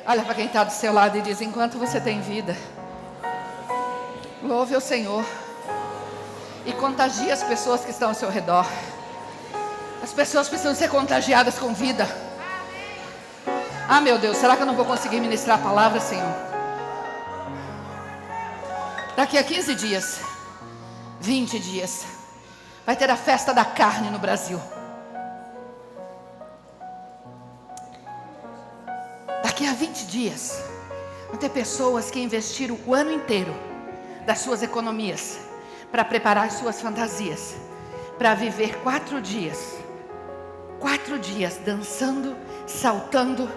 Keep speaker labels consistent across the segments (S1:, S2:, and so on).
S1: Olha para quem está do seu lado e diz: enquanto você tem vida, louve o Senhor. E contagie as pessoas que estão ao seu redor. As pessoas precisam ser contagiadas com vida. Ah, meu Deus, será que eu não vou conseguir ministrar a palavra, Senhor? Daqui a 15 dias, 20 dias, vai ter a festa da carne no Brasil. Daqui a 20 dias, vão ter pessoas que investiram o ano inteiro das suas economias para preparar as suas fantasias, para viver 4 dias dançando, saltando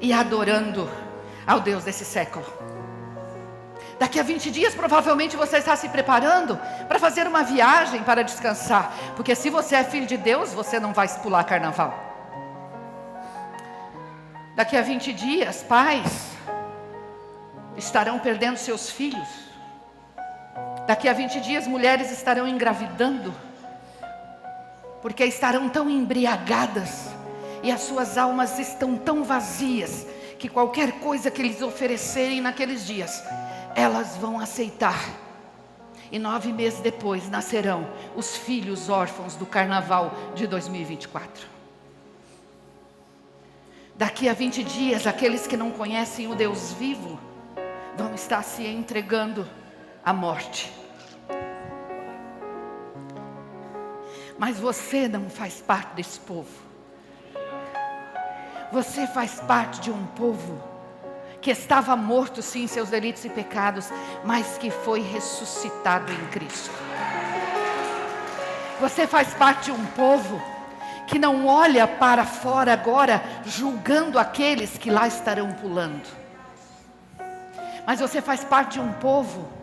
S1: e adorando ao Deus desse século. Daqui a 20 dias provavelmente você está se preparando para fazer uma viagem para descansar, porque se você é filho de Deus, você não vai pular carnaval. Daqui a 20 dias, pais estarão perdendo seus filhos. Daqui a 20 dias, mulheres estarão engravidando, porque estarão tão embriagadas e as suas almas estão tão vazias, que qualquer coisa que eles oferecerem naqueles dias, elas vão aceitar. E 9 meses depois nascerão os filhos órfãos do carnaval de 2024. Daqui a 20 dias, aqueles que não conhecem o Deus vivo vão estar se entregando à morte. Mas você não faz parte desse povo. Você faz parte de um povo que estava morto sim em seus delitos e pecados, mas que foi ressuscitado em Cristo. Você faz parte de um povo que não olha para fora agora, julgando aqueles que lá estarão pulando. Mas você faz parte de um povo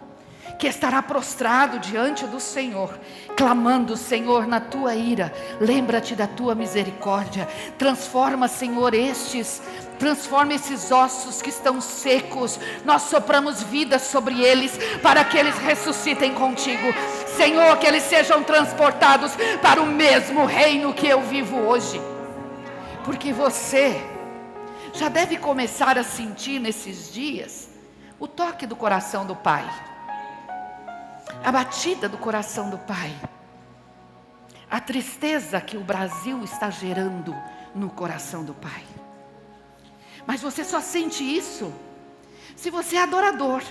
S1: que estará prostrado diante do Senhor, clamando: Senhor, na tua ira, lembra-te da tua misericórdia. Transforma, Senhor, transforma esses ossos que estão secos. Nós sopramos vida sobre eles, para que eles ressuscitem contigo. Senhor, que eles sejam transportados para o mesmo reino que eu vivo hoje. Porque você já deve começar a sentir nesses dias o toque do coração do Pai, a batida do coração do Pai, a tristeza que o Brasil está gerando no coração do Pai. Mas você só sente isso se você é adorador.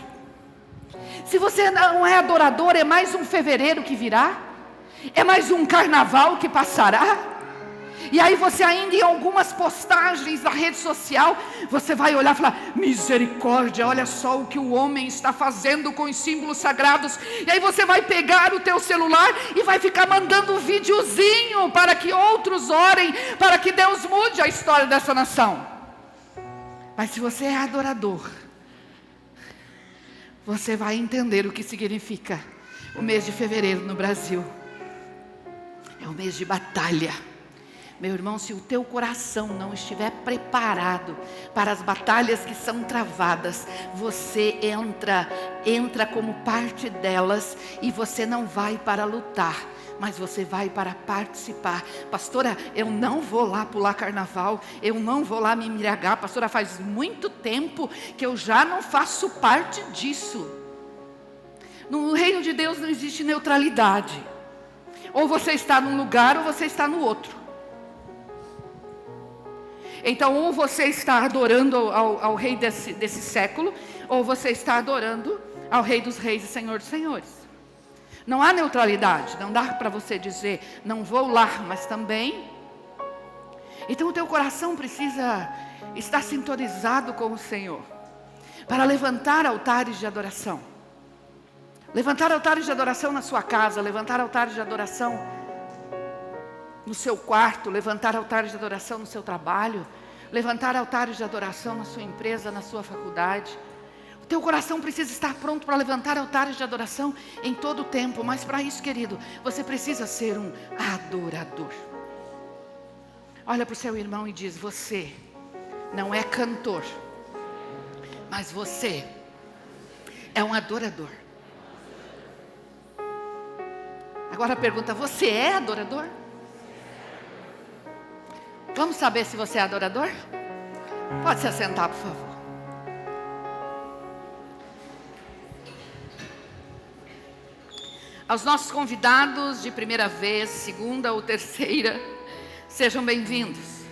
S1: Se você não é adorador, é mais um fevereiro que virá, é mais um carnaval que passará. E aí você ainda, em algumas postagens na rede social, você vai olhar e falar: misericórdia, olha só o que o homem está fazendo com os símbolos sagrados. E aí você vai pegar o teu celular e vai ficar mandando um videozinho para que outros orem, para que Deus mude a história dessa nação. Mas se você é adorador, você vai entender o que significa o mês de fevereiro no Brasil. É um mês de batalha. Meu irmão, se o teu coração não estiver preparado para as batalhas que são travadas, você entra como parte delas, e você não vai para lutar, mas você vai para participar. Pastora, eu não vou lá pular carnaval, eu não vou lá me embriagar. Pastora, faz muito tempo que eu já não faço parte disso. No reino de Deus não existe neutralidade. Ou você está num lugar ou você está no outro. Então, ou você está adorando ao rei desse século, ou você está adorando ao Rei dos Reis e Senhor dos Senhores. Não há neutralidade. Não dá para você dizer: não vou lá, mas também. Então o teu coração precisa estar sintonizado com o Senhor, para levantar altares de adoração. Levantar altares de adoração na sua casa, levantar altares de adoração no seu quarto, levantar altares de adoração no seu trabalho, levantar altares de adoração na sua empresa, na sua faculdade. O teu coração precisa estar pronto para levantar altares de adoração em todo o tempo. Mas para isso, querido, você precisa ser um adorador. Olha para o seu irmão e diz: você não é cantor, mas você é um adorador. Agora a pergunta: você é adorador? Vamos saber se você é adorador? Pode se assentar, por favor. Aos nossos convidados de primeira vez, segunda ou terceira, sejam bem-vindos.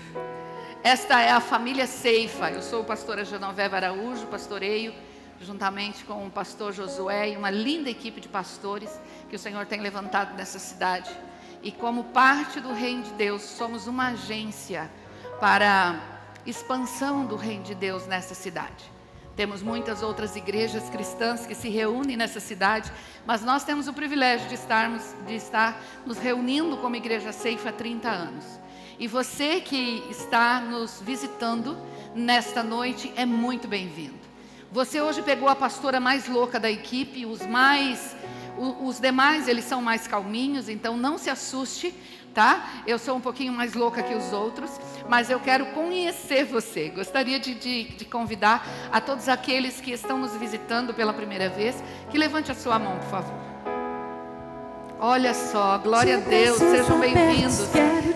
S1: Esta é a família Ceifa. Eu sou a pastora Genoveva Araújo, pastoreio juntamente com o pastor Josué e uma linda equipe de pastores que o Senhor tem levantado nessa cidade. E como parte do Reino de Deus, somos uma agência para expansão do Reino de Deus nessa cidade. Temos muitas outras igrejas cristãs que se reúnem nessa cidade, mas nós temos o privilégio de estar nos reunindo como Igreja Ceifa há 30 anos. E você que está nos visitando nesta noite é muito bem-vindo. Você hoje pegou a pastora mais louca da equipe, os demais eles são mais calminhos, então não se assuste, tá? Eu sou um pouquinho mais louca que os outros, mas eu quero conhecer você. Gostaria de convidar a todos aqueles que estão nos visitando pela primeira vez, que levante a sua mão, por favor. Olha só, glória a Deus, sejam bem-vindos.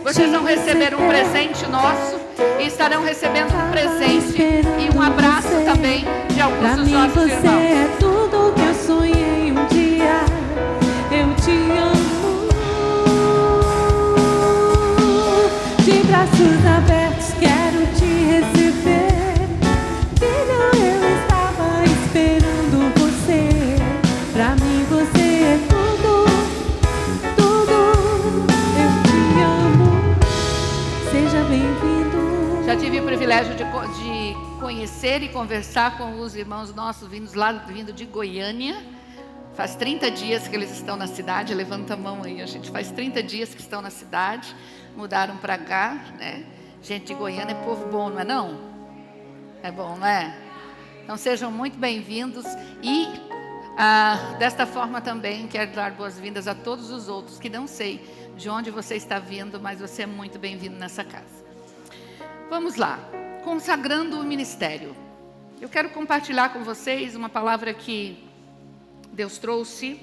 S1: Vocês vão receber um presente nosso e estarão recebendo um presente e um abraço também de alguns dos nossos irmãos.
S2: Você é tudo que eu sonhei um dia, eu te amo. De braços abertos quero te receber. Filho, eu estava esperando você. Pra mim você é tudo, eu te amo. Seja bem-vindo.
S1: Já tive o privilégio de conhecer e conversar com os irmãos nossos vindo de Goiânia. Faz 30 dias que eles estão na cidade. Levanta a mão aí, a gente faz 30 dias que estão na cidade. Mudaram para cá, né? Gente de Goiânia é povo bom, não é não? É bom, não é? Então sejam muito bem-vindos. E desta forma também quero dar boas-vindas a todos os outros que não sei de onde você está vindo, mas você é muito bem-vindo nessa casa. Vamos lá, consagrando o ministério. Eu quero compartilhar com vocês uma palavra que Deus trouxe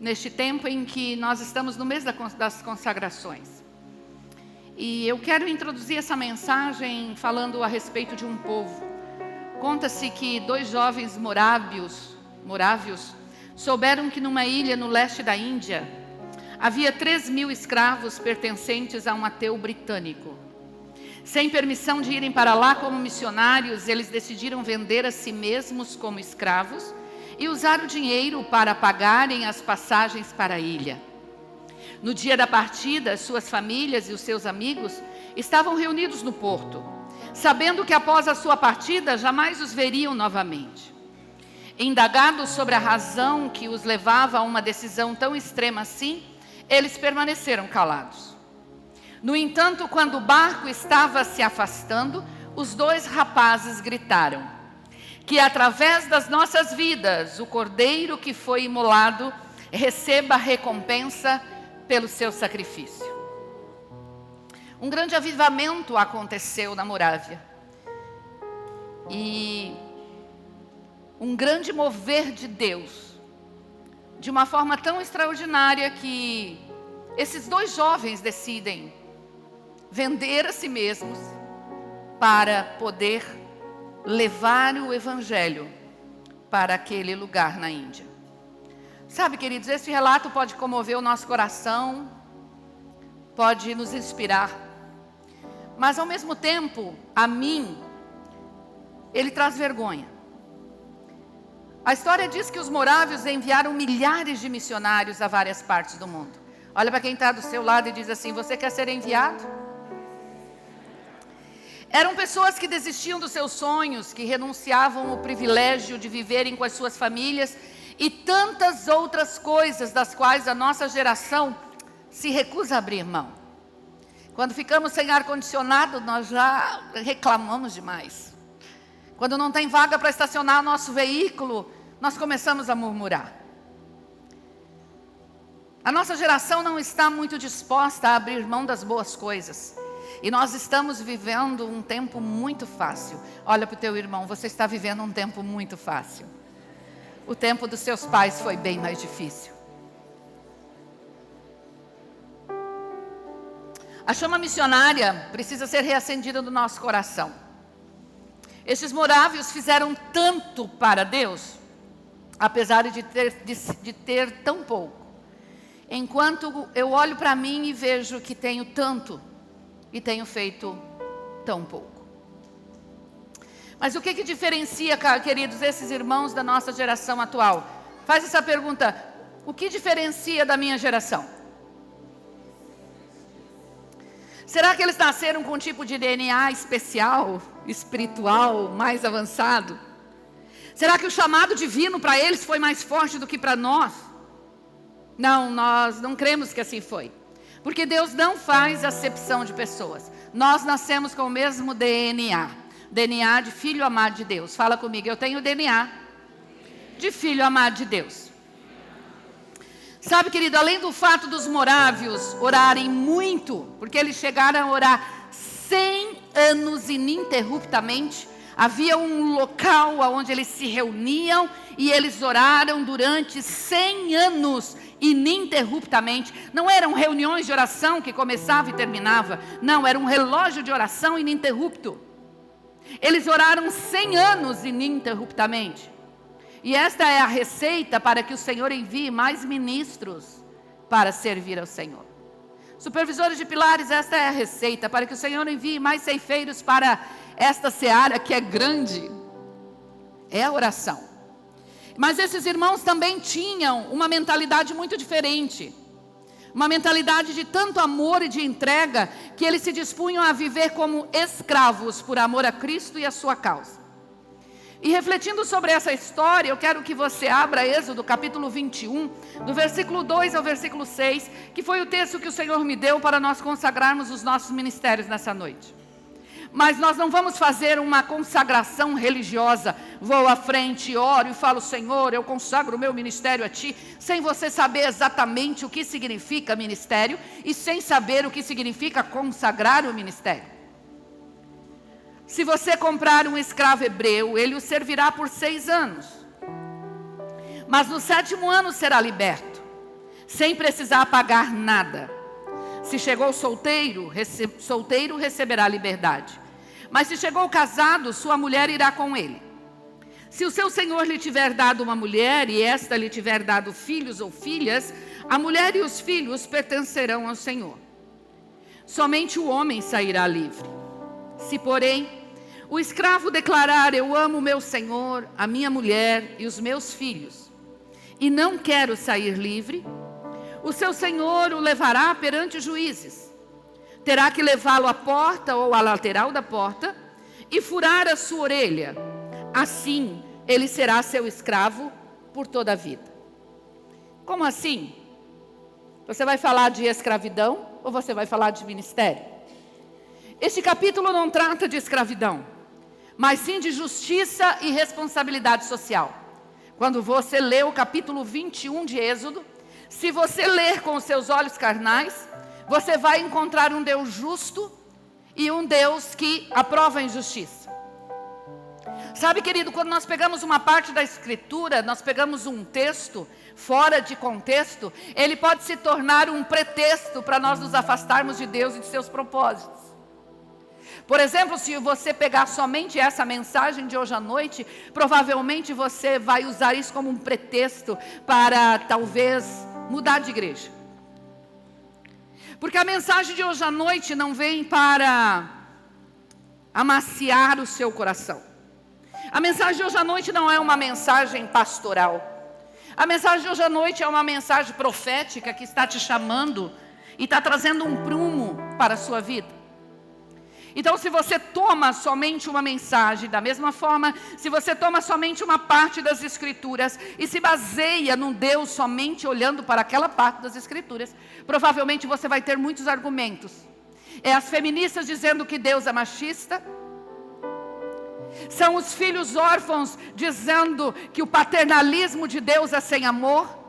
S1: neste tempo em que nós estamos no mês das consagrações. E eu quero introduzir essa mensagem falando a respeito de um povo. Conta-se que 2 jovens morávios souberam que numa ilha no leste da Índia havia 3.000 escravos pertencentes a um ateu britânico. Sem permissão de irem para lá como missionários, eles decidiram vender a si mesmos como escravos e usar o dinheiro para pagarem as passagens para a ilha. No dia da partida, suas famílias e os seus amigos estavam reunidos no porto, sabendo que após a sua partida jamais os veriam novamente. Indagados sobre a razão que os levava a uma decisão tão extrema assim, eles permaneceram calados. No entanto, quando o barco estava se afastando, os 2 rapazes gritaram: que através das nossas vidas, o cordeiro que foi imolado receba a recompensa pelo seu sacrifício. Um grande avivamento aconteceu na Morávia. E um grande mover de Deus, de uma forma tão extraordinária que esses 2 jovens decidem vender a si mesmos para poder levar o evangelho para aquele lugar na Índia. Sabe, queridos, esse relato pode comover o nosso coração, pode nos inspirar, mas ao mesmo tempo, a mim, ele traz vergonha. A história diz que os morávios enviaram milhares de missionários a várias partes do mundo. Olha para quem está do seu lado e diz assim: você quer ser enviado? Eram pessoas que desistiam dos seus sonhos, que renunciavam ao privilégio de viverem com as suas famílias e tantas outras coisas das quais a nossa geração se recusa a abrir mão. Quando ficamos sem ar-condicionado, nós já reclamamos demais. Quando não tem vaga para estacionar nosso veículo, nós começamos a murmurar. A nossa geração não está muito disposta a abrir mão das boas coisas. E nós estamos vivendo um tempo muito fácil. Olha para o teu irmão, você está vivendo um tempo muito fácil. O tempo dos seus pais foi bem mais difícil. A chama missionária precisa ser reacendida no nosso coração. Estes morávios fizeram tanto para Deus, apesar de ter tão pouco. enquanto eu olho para mim e vejo que tenho tanto e tenho feito tão pouco. Mas o que diferencia, queridos, esses irmãos da nossa geração atual? Faz essa pergunta: o que diferencia da minha geração? Será que eles nasceram com um tipo de DNA especial, espiritual, mais avançado? Será que o chamado divino para eles foi mais forte do que para nós? Não, nós não cremos que assim foi. Porque Deus não faz acepção de pessoas. Nós nascemos com o mesmo DNA. DNA de filho amado de Deus. Fala comigo, eu tenho DNA de filho amado de Deus. Sabe, querido, além do fato dos morávios orarem muito, porque eles chegaram a orar 100 anos ininterruptamente, havia um local onde eles se reuniam e eles oraram durante 100 anos ininterruptamente. Não eram reuniões de oração que começava e terminava. Não, era um relógio de oração ininterrupto. Eles oraram 100 anos ininterruptamente. E esta é a receita para que o Senhor envie mais ministros para servir ao Senhor. Supervisores de pilares, esta é a receita para que o Senhor envie mais ceifeiros para esta seara que é grande. É a oração. Mas esses irmãos também tinham uma mentalidade muito diferente. Uma mentalidade de tanto amor e de entrega, que eles se dispunham a viver como escravos por amor a Cristo e a sua causa. E refletindo sobre essa história, eu quero que você abra Êxodo capítulo 21, do versículo 2 ao versículo 6, que foi o texto que o Senhor me deu para nós consagrarmos os nossos ministérios nessa noite. Mas nós não vamos fazer uma consagração religiosa. Vou à frente, oro e falo: Senhor, eu consagro o meu ministério a Ti, sem você saber exatamente o que significa ministério e sem saber o que significa consagrar o ministério. Se você comprar um escravo hebreu, ele o servirá por 6 anos. Mas no 7º ano será liberto, sem precisar pagar nada. Se chegou solteiro receberá liberdade. Mas se chegou casado, sua mulher irá com ele. Se o seu senhor lhe tiver dado uma mulher, e esta lhe tiver dado filhos ou filhas, a mulher e os filhos pertencerão ao Senhor. Somente o homem sairá livre. Se, porém, o escravo declarar: eu amo o meu senhor, a minha mulher e os meus filhos, e não quero sair livre, o seu senhor o levará perante os juízes. Terá que levá-lo à porta ou à lateral da porta e furar a sua orelha. Assim, ele será seu escravo por toda a vida. Como assim? Você vai falar de escravidão ou você vai falar de ministério? Este capítulo não trata de escravidão, mas sim de justiça e responsabilidade social. Quando você lê o capítulo 21 de Êxodo, se você ler com os seus olhos carnais, você vai encontrar um Deus justo e um Deus que aprova a injustiça. Sabe, querido, quando nós pegamos uma parte da Escritura, nós pegamos um texto fora de contexto, ele pode se tornar um pretexto para nós nos afastarmos de Deus e de seus propósitos. Por exemplo, se você pegar somente essa mensagem de hoje à noite, provavelmente você vai usar isso como um pretexto para talvez mudar de igreja. Porque a mensagem de hoje à noite não vem para amaciar o seu coração. A mensagem de hoje à noite não é uma mensagem pastoral. A mensagem de hoje à noite é uma mensagem profética que está te chamando e está trazendo um prumo para a sua vida. Então, se você toma somente uma mensagem, da mesma forma, se você toma somente uma parte das Escrituras e se baseia num Deus somente olhando para aquela parte das Escrituras, provavelmente você vai ter muitos argumentos. É as feministas dizendo que Deus é machista. São os filhos órfãos dizendo que o paternalismo de Deus é sem amor.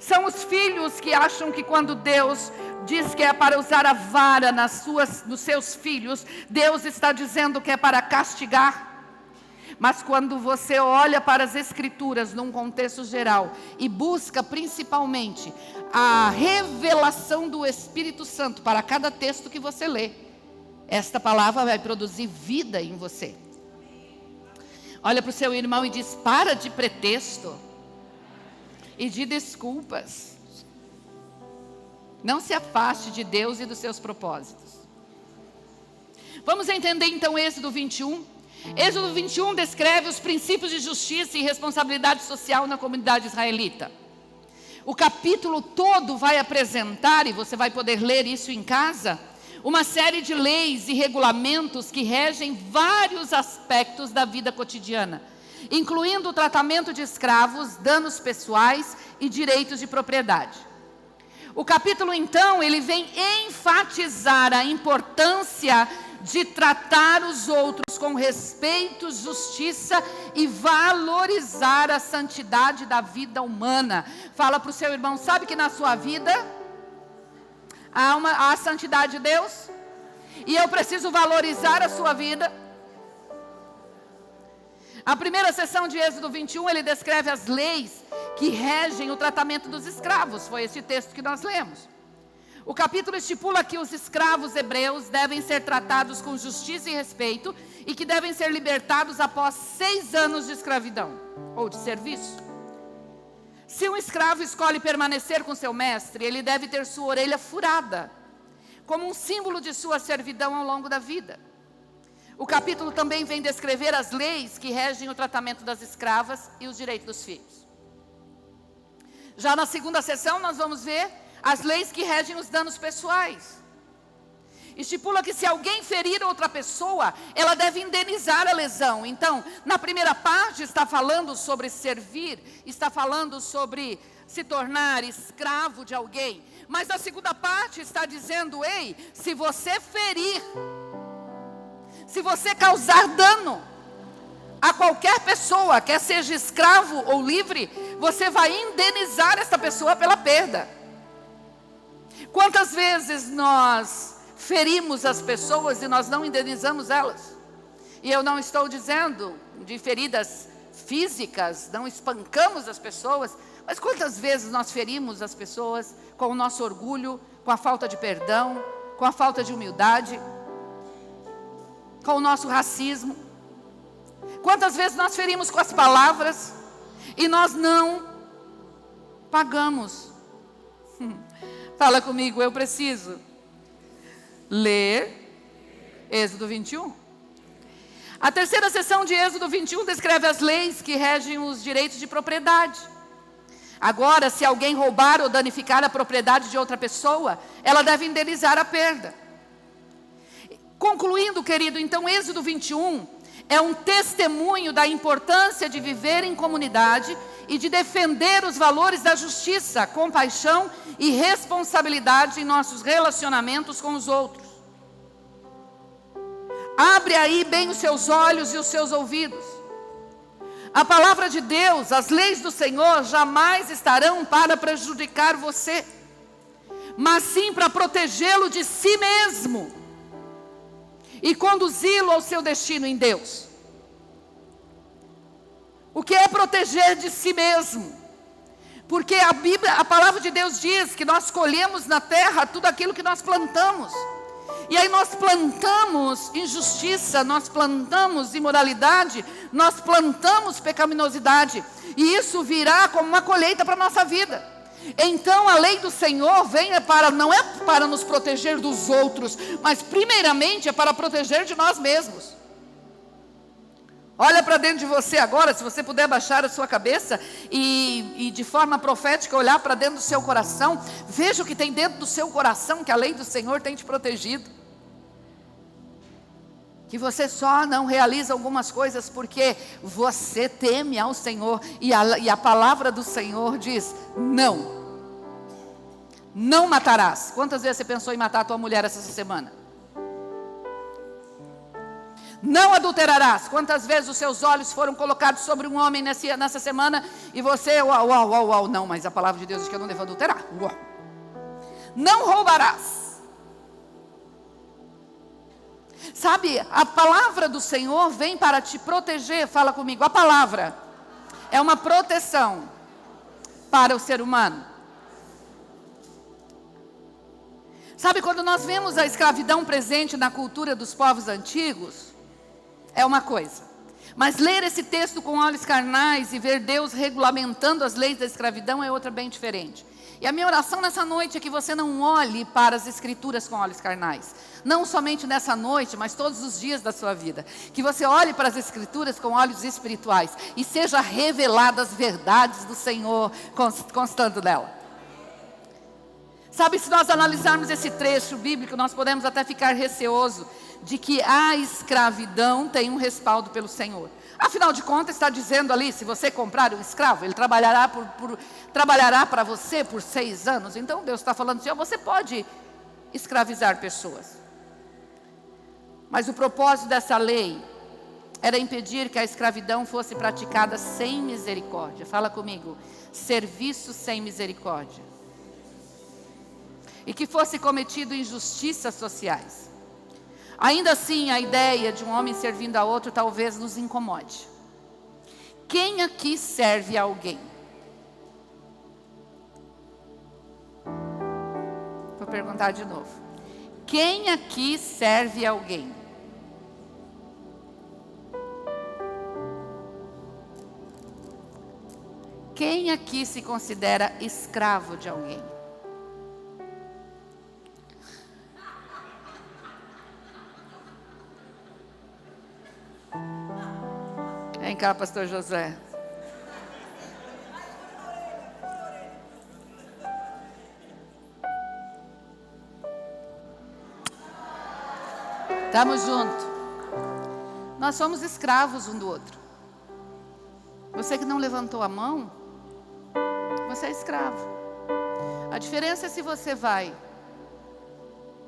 S1: São os filhos que acham que quando Deus diz que é para usar a vara nos seus filhos, Deus está dizendo que é para castigar. Mas quando você olha para as Escrituras num contexto geral e busca principalmente a revelação do Espírito Santo para cada texto que você lê, esta palavra vai produzir vida em você. Olha para o seu irmão e diz: para de pretexto e de desculpas. Não se afaste de Deus e dos seus propósitos. Vamos entender então Êxodo 21. Êxodo 21 descreve os princípios de justiça e responsabilidade social na comunidade israelita. O capítulo todo vai apresentar, e você vai poder ler isso em casa, uma série de leis e regulamentos que regem vários aspectos da vida cotidiana, incluindo o tratamento de escravos, danos pessoais e direitos de propriedade. O capítulo, então, ele vem enfatizar a importância de tratar os outros com respeito, justiça e valorizar a santidade da vida humana. Fala para o seu irmão, sabe que na sua vida há a santidade de Deus? E eu preciso valorizar a sua vida. A primeira sessão de Êxodo 21, ele descreve as leis que regem o tratamento dos escravos. Foi esse texto que nós lemos. O capítulo estipula que os escravos hebreus devem ser tratados com justiça e respeito e que devem ser libertados após 6 anos de escravidão ou de serviço. Se um escravo escolhe permanecer com seu mestre, ele deve ter sua orelha furada, como um símbolo de sua servidão ao longo da vida. O capítulo também vem descrever as leis que regem o tratamento das escravas e os direitos dos filhos. Já na segunda sessão nós vamos ver as leis que regem os danos pessoais. Estipula que se alguém ferir outra pessoa, ela deve indenizar a lesão. Então, na primeira parte está falando sobre servir, está falando sobre se tornar escravo de alguém. Mas na segunda parte está dizendo, ei, se você ferir, se você causar dano a qualquer pessoa, quer seja escravo ou livre, você vai indenizar essa pessoa pela perda. Quantas vezes nós ferimos as pessoas e nós não indenizamos elas? E eu não estou dizendo de feridas físicas, não espancamos as pessoas, mas quantas vezes nós ferimos as pessoas com o nosso orgulho, com a falta de perdão, com a falta de humildade, com o nosso racismo? Quantas vezes nós ferimos com as palavras e nós não pagamos? Fala comigo, eu preciso ler Êxodo 21. A terceira sessão de Êxodo 21 descreve as leis que regem os direitos de propriedade. Agora, se alguém roubar ou danificar a propriedade de outra pessoa, ela deve indenizar a perda. Concluindo, querido, então Êxodo 21 é um testemunho da importância de viver em comunidade e de defender os valores da justiça, compaixão e responsabilidade em nossos relacionamentos com os outros. Abre aí bem os seus olhos e os seus ouvidos. A palavra de Deus, as leis do Senhor jamais estarão para prejudicar você, mas sim para protegê-lo de si mesmo e conduzi-lo ao seu destino em Deus. O que é proteger de si mesmo? Porque a Bíblia, a palavra de Deus diz que nós colhemos na terra tudo aquilo que nós plantamos. E aí nós plantamos injustiça, nós plantamos imoralidade, nós plantamos pecaminosidade. E isso virá como uma colheita para a nossa vida. Então a lei do Senhor não é para nos proteger dos outros, mas primeiramente é para proteger de nós mesmos. Olha para dentro de você agora, se você puder baixar a sua cabeça e de forma profética olhar para dentro do seu coração. Veja o que tem dentro do seu coração, que a lei do Senhor tem te protegido. Que você só não realiza algumas coisas porque você teme ao Senhor. E a palavra do Senhor diz, não matarás. Quantas vezes você pensou em matar a tua mulher essa semana? Não adulterarás. Quantas vezes os seus olhos foram colocados sobre um homem nessa semana e você, uau, não, mas a palavra de Deus diz que eu não devo adulterar. Uau. Não roubarás. Sabe, a palavra do Senhor vem para te proteger. Fala comigo, a palavra é uma proteção para o ser humano. Sabe, quando nós vemos a escravidão presente na cultura dos povos antigos, é uma coisa. Mas ler esse texto com olhos carnais e ver Deus regulamentando as leis da escravidão é outra bem diferente. E a minha oração nessa noite é que você não olhe para as Escrituras com olhos carnais. Não somente nessa noite, mas todos os dias da sua vida. Que você olhe para as Escrituras com olhos espirituais. E seja reveladas as verdades do Senhor, constando nela. Sabe, se nós analisarmos esse trecho bíblico, nós podemos até ficar receoso de que a escravidão tem um respaldo pelo Senhor. Afinal de contas, está dizendo ali, se você comprar um escravo, ele trabalhará para você por 6 anos. Então Deus está falando assim, você pode escravizar pessoas. Mas o propósito dessa lei era impedir que a escravidão fosse praticada sem misericórdia. Fala comigo, serviço sem misericórdia. E que fosse cometido injustiças sociais. Ainda assim, a ideia de um homem servindo a outro talvez nos incomode. Quem aqui serve a alguém? Vou perguntar de novo. Quem aqui serve a alguém? Quem aqui se considera escravo de alguém? Vem cá, pastor José. Estamos juntos. Nós somos escravos um do outro. Você que não levantou a mão, você é escravo. A diferença é se você vai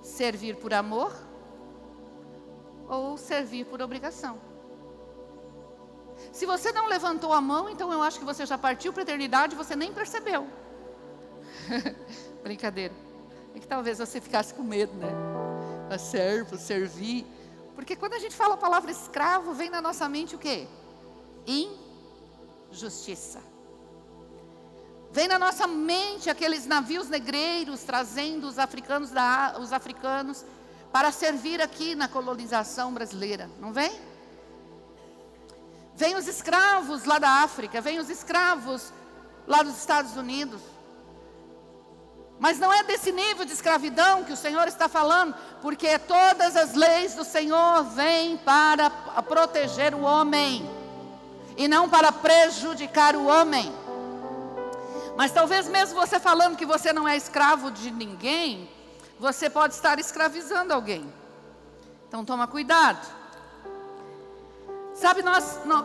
S1: servir por amor ou servir por obrigação. Se você não levantou a mão, então eu acho que você já partiu para a eternidade e você nem percebeu. Brincadeira. É que talvez você ficasse com medo, né? Servir. Porque quando a gente fala a palavra escravo, vem na nossa mente o quê? Injustiça. Vem na nossa mente aqueles navios negreiros trazendo os africanos para servir aqui na colonização brasileira. Não vem? Vem os escravos lá da África, vem os escravos lá dos Estados Unidos. Mas não é desse nível de escravidão que o Senhor está falando, porque todas as leis do Senhor vêm para proteger o homem, e não para prejudicar o homem. Mas talvez mesmo você falando que você não é escravo de ninguém, você pode estar escravizando alguém. Então toma cuidado. Sabe,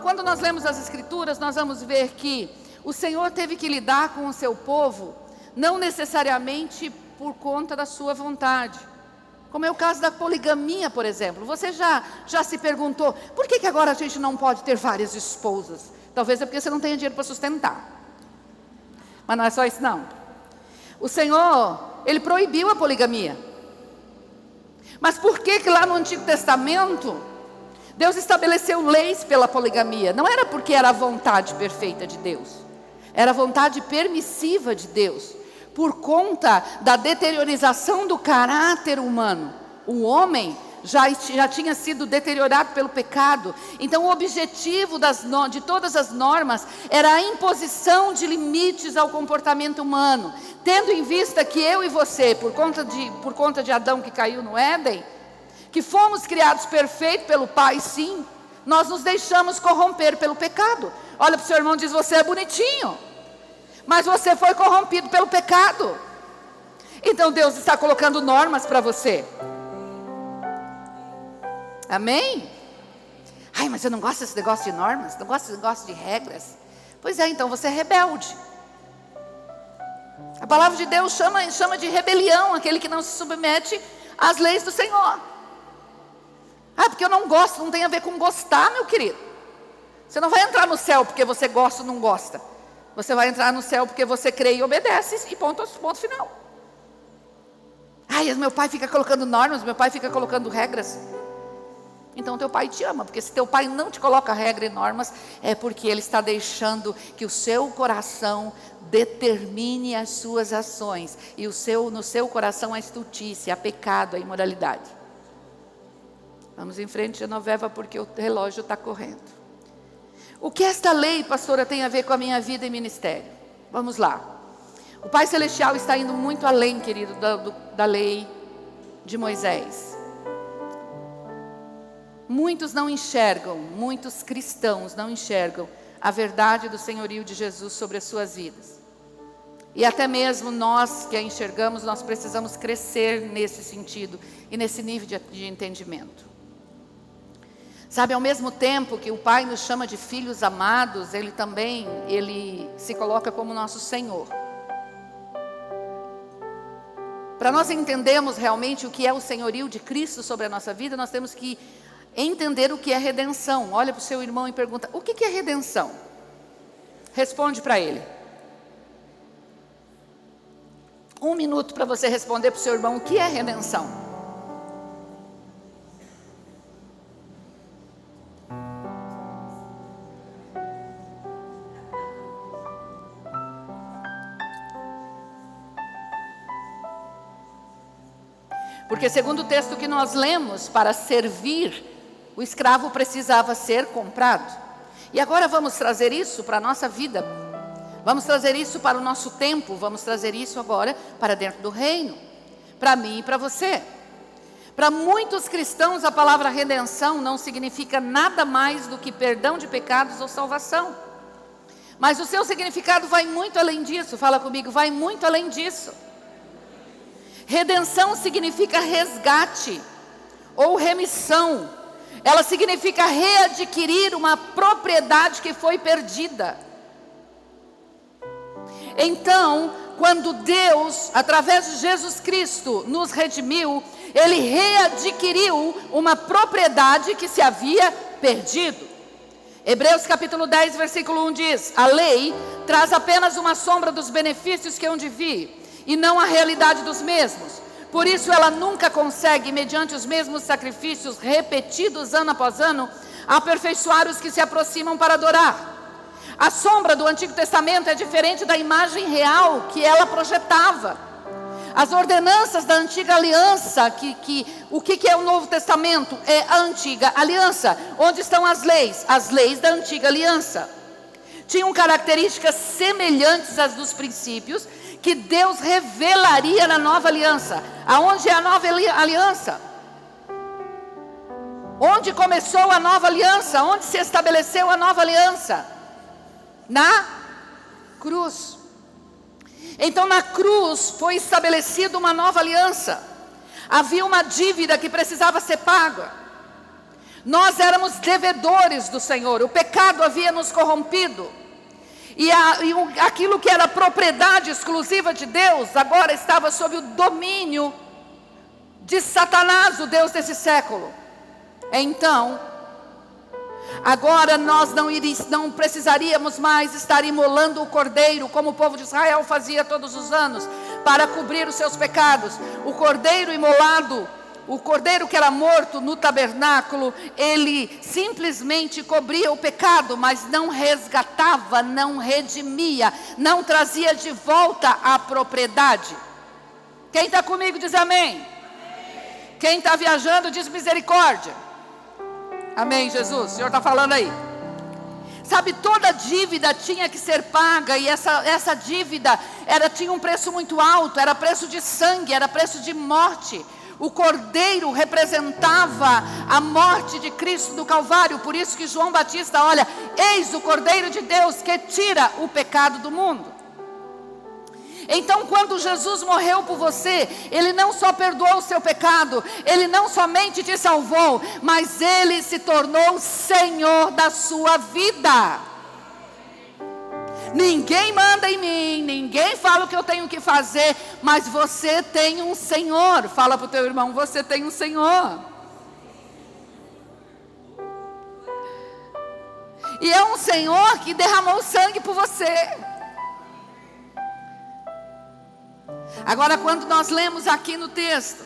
S1: quando nós lemos as Escrituras, nós vamos ver que o Senhor teve que lidar com o seu povo, não necessariamente por conta da sua vontade. Como é o caso da poligamia, por exemplo. Você já se perguntou, por que agora a gente não pode ter várias esposas? Talvez é porque você não tenha dinheiro para sustentar. Mas não é só isso não. O Senhor, Ele proibiu a poligamia. Mas por que lá no Antigo Testamento Deus estabeleceu leis pela poligamia? Não era porque era a vontade perfeita de Deus. Era a vontade permissiva de Deus. Por conta da deteriorização do caráter humano. O homem já tinha sido deteriorado pelo pecado. Então o objetivo de todas as normas era a imposição de limites ao comportamento humano. Tendo em vista que eu e você, por conta de Adão que caiu no Éden, que fomos criados perfeitos pelo Pai, sim, nós nos deixamos corromper pelo pecado. Olha para o seu irmão e diz, você é bonitinho, mas você foi corrompido pelo pecado. Então Deus está colocando normas para você. Amém? Ai, mas eu não gosto desse negócio de normas, não gosto desse negócio de regras. Pois é, então você é rebelde. A palavra de Deus chama de rebelião aquele que não se submete às leis do Senhor. Porque eu não gosto, não tem a ver com gostar, meu querido. Você não vai entrar no céu porque você gosta ou não gosta. Você vai entrar no céu porque você crê e obedece, e ponto final. Meu pai fica colocando normas, meu pai fica colocando regras. Então teu pai te ama, porque se teu pai não te coloca regra e normas, é porque ele está deixando que o seu coração determine as suas ações. E no seu coração a estultice, a pecado, a imoralidade. Vamos em frente, Genoveva, porque o relógio está correndo. O que esta lei, pastora, tem a ver com a minha vida e ministério? Vamos lá. O Pai Celestial está indo muito além, querido, da lei de Moisés. Muitos não enxergam, muitos cristãos não enxergam a verdade do senhorio de Jesus sobre as suas vidas. E até mesmo nós que a enxergamos, nós precisamos crescer nesse sentido e nesse nível de entendimento. Sabe, ao mesmo tempo que o Pai nos chama de filhos amados, Ele também se coloca como nosso Senhor. Para nós entendermos realmente o que é o senhorio de Cristo sobre a nossa vida, nós temos que entender o que é redenção. Olha para o seu irmão e pergunta: o que é redenção? Responde para ele. 1 minuto para você responder para o seu irmão o que é redenção. Porque segundo o texto que nós lemos, para servir, o escravo precisava ser comprado. E agora vamos trazer isso para a nossa vida. Vamos trazer isso para o nosso tempo. Vamos trazer isso agora para dentro do reino. Para mim e para você. Para muitos cristãos, a palavra redenção não significa nada mais do que perdão de pecados ou salvação. Mas o seu significado vai muito além disso. Fala comigo, vai muito além disso. Redenção significa resgate ou remissão. Ela significa readquirir uma propriedade que foi perdida. Então, quando Deus, através de Jesus Cristo, nos redimiu, Ele readquiriu uma propriedade que se havia perdido. Hebreus capítulo 10, versículo 1 diz: a lei traz apenas uma sombra dos benefícios que hão de vir, e não a realidade dos mesmos. Por isso ela nunca consegue, mediante os mesmos sacrifícios repetidos ano após ano, aperfeiçoar os que se aproximam para adorar. A sombra do Antigo Testamento é diferente da imagem real que ela projetava. As ordenanças da antiga aliança, o que é o Novo Testamento? É a antiga aliança. Onde estão as leis? As leis da antiga aliança tinham características semelhantes às dos princípios que Deus revelaria na nova aliança. Aonde é a nova aliança? Onde começou a nova aliança? Onde se estabeleceu a nova aliança? Na cruz. Então na cruz foi estabelecida uma nova aliança. Havia uma dívida que precisava ser paga. Nós éramos devedores do Senhor. O pecado havia nos corrompido. E aquilo que era propriedade exclusiva de Deus, agora estava sob o domínio de Satanás, o Deus desse século. Então, agora nós não precisaríamos mais estar imolando o cordeiro, como o povo de Israel fazia todos os anos, para cobrir os seus pecados. O cordeiro imolado, o cordeiro que era morto no tabernáculo, ele simplesmente cobria o pecado, mas não resgatava, não redimia, não trazia de volta a propriedade. Quem está comigo diz amém. Quem está viajando diz misericórdia. Amém, Jesus, o Senhor está falando aí. Sabe, toda dívida tinha que ser paga, e essa dívida tinha um preço muito alto, era preço de sangue, era preço de morte. O cordeiro representava a morte de Cristo do Calvário. Por isso que João Batista, olha, eis o cordeiro de Deus que tira o pecado do mundo. Então quando Jesus morreu por você, Ele não só perdoou o seu pecado, Ele não somente te salvou, mas Ele se tornou Senhor da sua vida. Ninguém manda em mim, ninguém fala o que eu tenho que fazer, mas você tem um Senhor. Fala para o teu irmão, você tem um Senhor. E é um Senhor que derramou sangue por você. Agora, quando nós lemos aqui no texto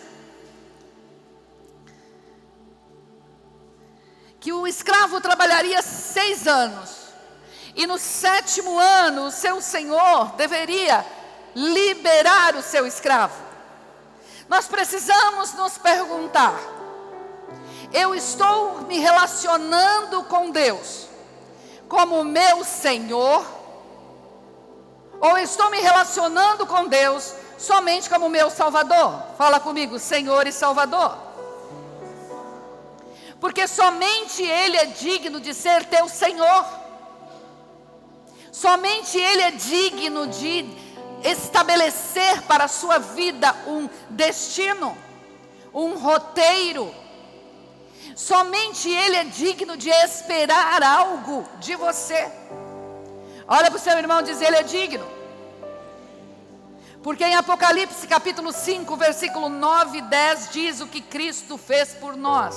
S1: que o escravo trabalharia 6 anos, e no 7º ano o seu senhor deveria liberar o seu escravo, nós precisamos nos perguntar: eu estou me relacionando com Deus como meu Senhor, Ou estou me relacionando com Deus somente como meu Salvador? Fala comigo, Senhor e Salvador. Porque somente Ele é digno de ser teu Senhor. Somente Ele é digno de estabelecer para a sua vida um destino, um roteiro. Somente Ele é digno de esperar algo de você. Olha para o seu irmão e diz: Ele é digno. Porque em Apocalipse capítulo 5, versículo 9 e 10 diz o que Cristo fez por nós.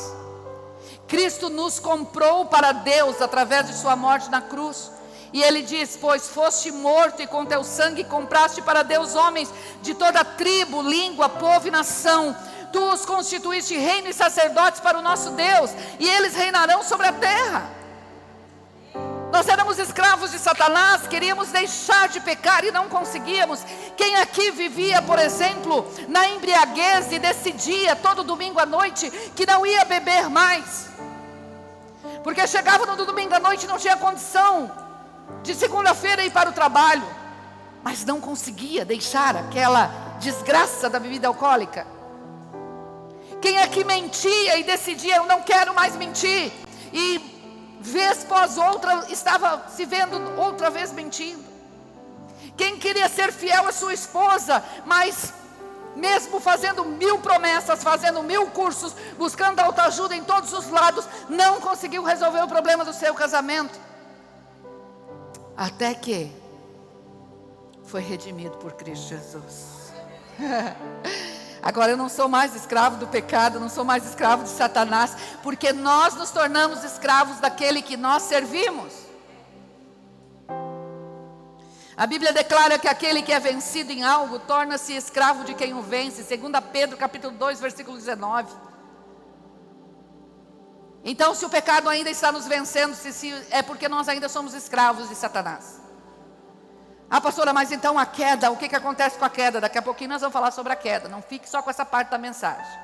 S1: Cristo nos comprou para Deus através de sua morte na cruz. E Ele diz: pois foste morto e com teu sangue compraste para Deus homens de toda tribo, língua, povo e nação. Tu os constituíste reino e sacerdotes para o nosso Deus, e eles reinarão sobre a terra. Nós éramos escravos de Satanás, queríamos deixar de pecar e não conseguíamos. Quem aqui vivia, por exemplo, na embriaguez e decidia todo domingo à noite que não ia beber mais? Porque chegava no domingo à noite e não tinha condição de segunda-feira ir para o trabalho, mas não conseguia deixar aquela desgraça da bebida alcoólica. Quem aqui mentia e decidia: eu não quero mais mentir, e vez após outra estava se vendo outra vez mentindo? Quem queria ser fiel à sua esposa, mas mesmo fazendo 1000 promessas, fazendo 1000 cursos, buscando autoajuda em todos os lados, não conseguiu resolver o problema do seu casamento? Até que foi redimido por Cristo Jesus. Agora eu não sou mais escravo do pecado, não sou mais escravo de Satanás, porque nós nos tornamos escravos daquele que nós servimos. A Bíblia declara que aquele que é vencido em algo torna-se escravo de quem o vence. 2 Pedro capítulo 2, versículo 19. Então, se o pecado ainda está nos vencendo, é porque nós ainda somos escravos de Satanás. Ah, pastora, mas então a queda, o que acontece com a queda? Daqui a pouquinho nós vamos falar sobre a queda. Não fique só com essa parte da mensagem.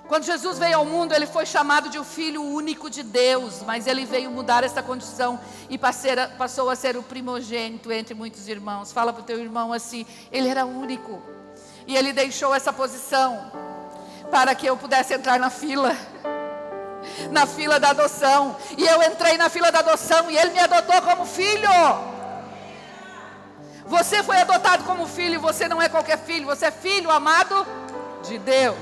S1: Quando Jesus veio ao mundo, Ele foi chamado de o Filho único de Deus. Mas Ele veio mudar essa condição e passou a ser o primogênito entre muitos irmãos. Fala para o teu irmão assim: Ele era único. E Ele deixou essa posição para que eu pudesse entrar na fila da adoção. E eu entrei na fila da adoção e Ele me adotou como filho. Você foi adotado como filho, você não é qualquer filho, você é filho amado de Deus.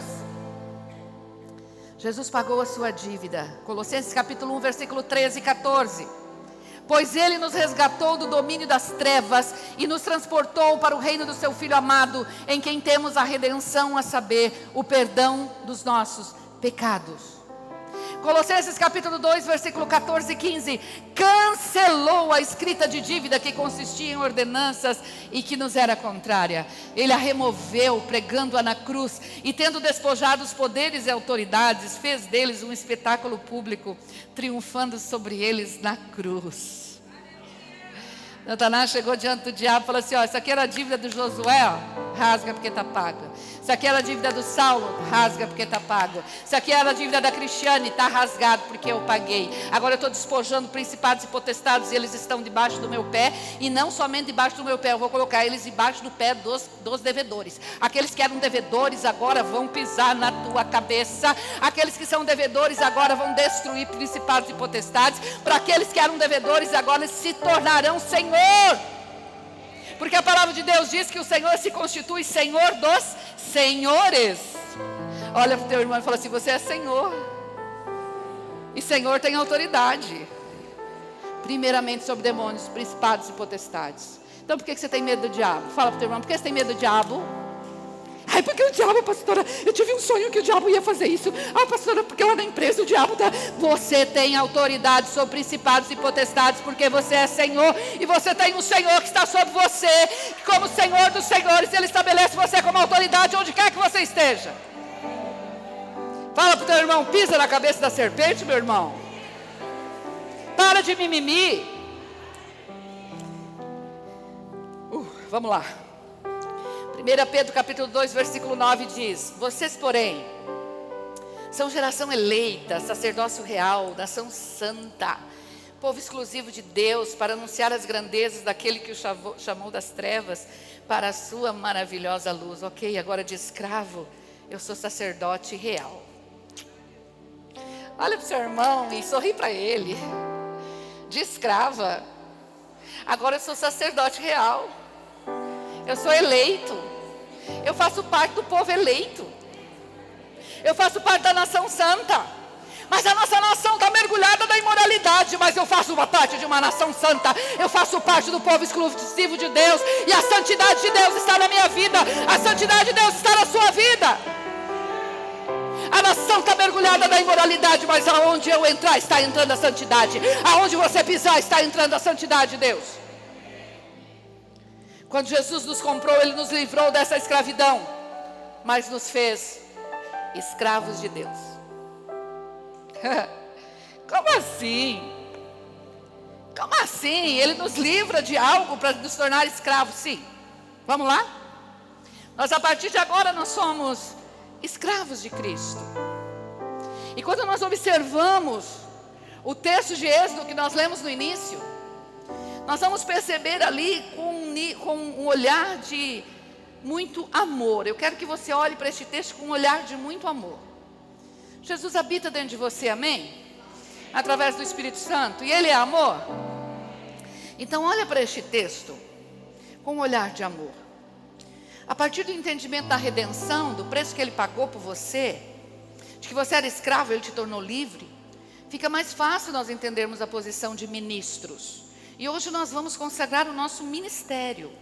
S1: Jesus pagou a sua dívida. Colossenses capítulo 1, versículo 13 e 14. Pois Ele nos resgatou do domínio das trevas e nos transportou para o reino do seu Filho amado, em quem temos a redenção, a saber, o perdão dos nossos pecados. Colossenses capítulo 2, versículo 14 e 15. Cancelou a escrita de dívida que consistia em ordenanças e que nos era contrária. Ele a removeu, pregando-a na cruz, e tendo despojado os poderes e autoridades, fez deles um espetáculo público, triunfando sobre eles na cruz. Satanás chegou diante do diabo e falou assim: ó, isso aqui era a dívida do Josué, ó, rasga porque está pago. Isso aqui era a dívida do Saulo, rasga porque está pago. Isso aqui era a dívida da Cristiane, está rasgado porque eu paguei. Agora eu estou despojando principados e potestades, e eles estão debaixo do meu pé. E não somente debaixo do meu pé, eu vou colocar eles debaixo do pé dos devedores. Aqueles que eram devedores agora vão pisar na tua cabeça. Aqueles que são devedores agora vão destruir principados e potestades. Para aqueles que eram devedores agora se tornarão Senhor. Porque a palavra de Deus diz que o Senhor se constitui Senhor dos senhores. Olha para o teu irmão e fala assim: você é Senhor. E Senhor tem autoridade, primeiramente sobre demônios, principados e potestades. Então por que você tem medo do diabo? Fala para o teu irmão: por que você tem medo do diabo? Ai, porque o diabo, pastora, eu tive um sonho que o diabo ia fazer isso. Ah, pastora, porque lá na empresa o diabo tá... Você tem autoridade sobre principados e potestades, porque você é Senhor. E você tem um Senhor que está sobre você, como Senhor dos senhores. Ele estabelece você como autoridade onde quer que você esteja. Fala para o teu irmão: pisa na cabeça da serpente, meu irmão. Para de mimimi. Vamos lá. 1 Pedro capítulo 2, versículo 9 diz: vocês, porém, são geração eleita, sacerdócio real, nação santa, povo exclusivo de Deus, para anunciar as grandezas daquele que o chamou das trevas para a sua maravilhosa luz. Ok, agora de escravo, eu sou sacerdote real. Olha para o seu irmão e sorri para ele. De escrava, agora eu sou sacerdote real. Eu sou eleito. Eu faço parte do povo eleito. Eu faço parte da nação santa. Mas a nossa nação está mergulhada na imoralidade. Mas eu faço uma parte de uma nação santa. Eu faço parte do povo exclusivo de Deus. E a santidade de Deus está na minha vida. A santidade de Deus está na sua vida. A nação está mergulhada na imoralidade. Mas aonde eu entrar está entrando a santidade. Aonde você pisar está entrando a santidade de Deus. Quando Jesus nos comprou, Ele nos livrou dessa escravidão. Mas nos fez escravos de Deus. Como assim? Como assim? Ele nos livra de algo para nos tornar escravos? Sim. Vamos lá? Nós a partir de agora nós somos escravos de Cristo. E quando nós observamos o texto de Êxodo que nós lemos no início, nós vamos perceber ali com um olhar de muito amor. Eu quero que você olhe para este texto com um olhar de muito amor. Jesus habita dentro de você, amém? Através do Espírito Santo. E Ele é amor. Então olha para este texto com um olhar de amor. A partir do entendimento da redenção, do preço que Ele pagou por você, de que você era escravo, Ele te tornou livre, fica mais fácil nós entendermos a posição de ministros. E hoje nós vamos consagrar o nosso ministério.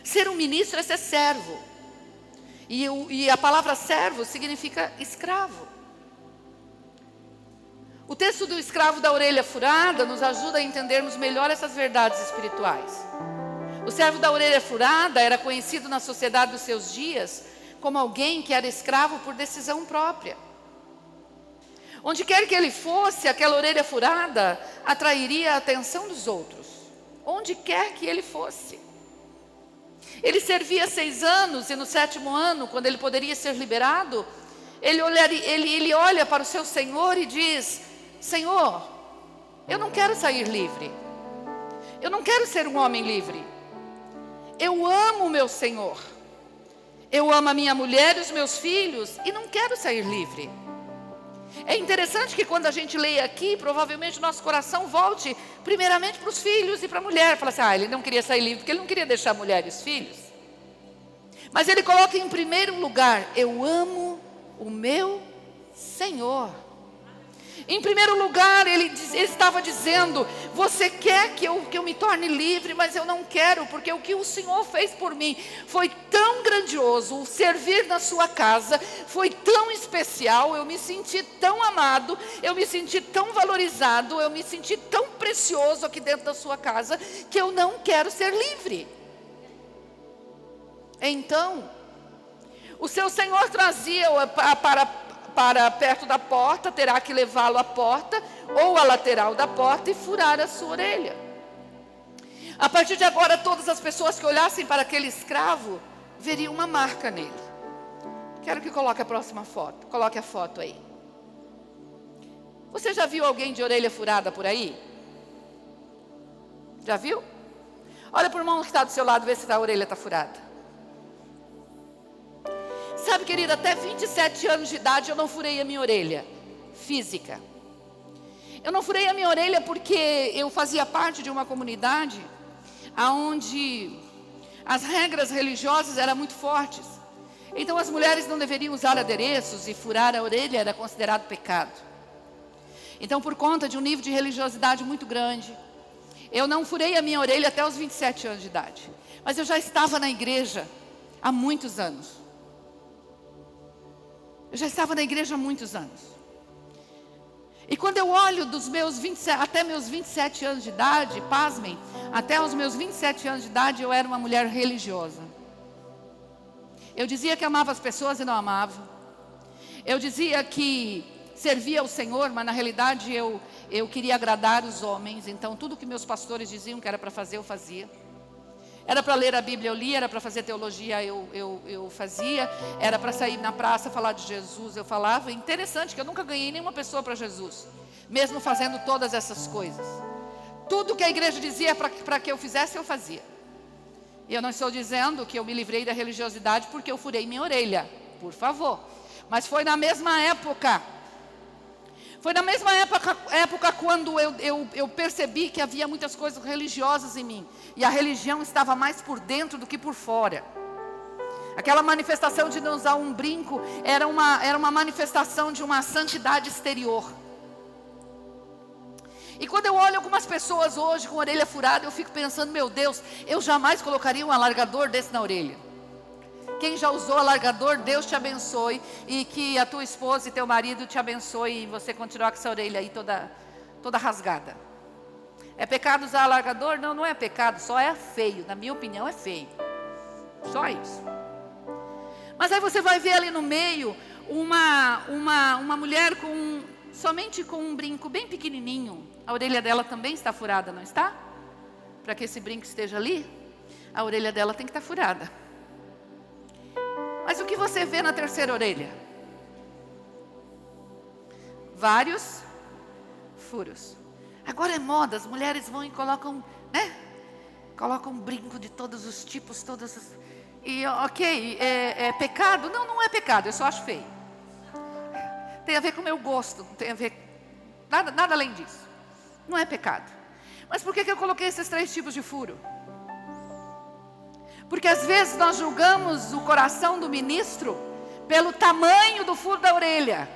S1: Ser um ministro é ser servo. E a palavra servo significa escravo. O texto do escravo da orelha furada nos ajuda a entendermos melhor essas verdades espirituais. O servo da orelha furada era conhecido na sociedade dos seus dias como alguém que era escravo por decisão própria. Onde quer que ele fosse, aquela orelha furada atrairia a atenção dos outros. Onde quer que ele fosse. Ele servia 6 anos e no 7º ano, quando ele poderia ser liberado, ele olha para o seu Senhor e diz: Senhor, eu não quero sair livre. Eu não quero ser um homem livre. Eu amo o meu Senhor. Eu amo a minha mulher e os meus filhos e não quero sair livre. É interessante que quando a gente lê aqui, provavelmente o nosso coração volte primeiramente para os filhos e para a mulher. Fala assim, ele não queria sair livre porque ele não queria deixar a mulher e os filhos. Mas ele coloca em primeiro lugar, eu amo o meu Senhor. Em primeiro lugar, ele estava dizendo, você quer que eu me torne livre, mas eu não quero, porque o que o Senhor fez por mim foi tão grandioso, o servir na sua casa foi tão especial, eu me senti tão amado, eu me senti tão valorizado, eu me senti tão precioso aqui dentro da sua casa, que eu não quero ser livre. Então, o seu Senhor trazia para perto da porta, terá que levá-lo à porta ou à lateral da porta e furar a sua orelha. A partir de agora, todas as pessoas que olhassem para aquele escravo veriam uma marca nele. Quero que coloque a próxima foto. Coloque a foto aí. Você já viu alguém de orelha furada por aí? Já viu? Olha para o irmão que está do seu lado, vê se a orelha está furada. Sabe, querida, até 27 anos de idade eu não furei a minha orelha física. Eu não furei a minha orelha porque eu fazia parte de uma comunidade onde as regras religiosas eram muito fortes. Então as mulheres não deveriam usar adereços e furar a orelha era considerado pecado. Então, por conta de um nível de religiosidade muito grande, eu não furei a minha orelha até os 27 anos de idade. Mas eu já estava na igreja há muitos anos. Eu já estava na igreja há muitos anos. E quando eu olho até meus 27 anos de idade, pasmem, até os meus 27 anos de idade eu era uma mulher religiosa. Eu dizia que amava as pessoas e não amava. Eu dizia que servia ao Senhor, mas na realidade eu queria agradar os homens. Então tudo que meus pastores diziam que era para fazer, eu fazia. Era para ler a Bíblia, eu lia. Era para fazer teologia, eu fazia. Era para sair na praça, falar de Jesus, eu falava. Interessante que eu nunca ganhei nenhuma pessoa para Jesus, mesmo fazendo todas essas coisas. Tudo que a igreja dizia para que eu fizesse, eu fazia. E eu não estou dizendo que eu me livrei da religiosidade porque eu furei minha orelha, por favor. Mas foi na mesma época. Foi na mesma época quando eu percebi que havia muitas coisas religiosas em mim. E a religião estava mais por dentro do que por fora. Aquela manifestação de não usar um brinco era uma manifestação de uma santidade exterior. E quando eu olho algumas pessoas hoje com a orelha furada, eu fico pensando, meu Deus, eu jamais colocaria um alargador desse na orelha. Quem já usou alargador, Deus te abençoe. E que a tua esposa e teu marido te abençoe. E você continuar com essa orelha aí toda rasgada. É pecado usar alargador? Não, não é pecado, só é feio. Na minha opinião é feio. Só isso. Mas aí você vai ver ali no meio uma mulher somente com um brinco bem pequenininho. A orelha dela também está furada, não está? Para que esse brinco esteja ali, a orelha dela tem que estar furada. Mas o que você vê na terceira orelha? Vários furos. Agora é moda, as mulheres vão e colocam, né? Colocam um brinco de todos os tipos, E ok, é pecado? Não, não é pecado, eu só acho feio. Tem a ver com o meu gosto, não tem a ver, nada além disso. Não é pecado. Mas por que eu coloquei esses 3 tipos de furo? Porque às vezes nós julgamos o coração do ministro pelo tamanho do furo da orelha.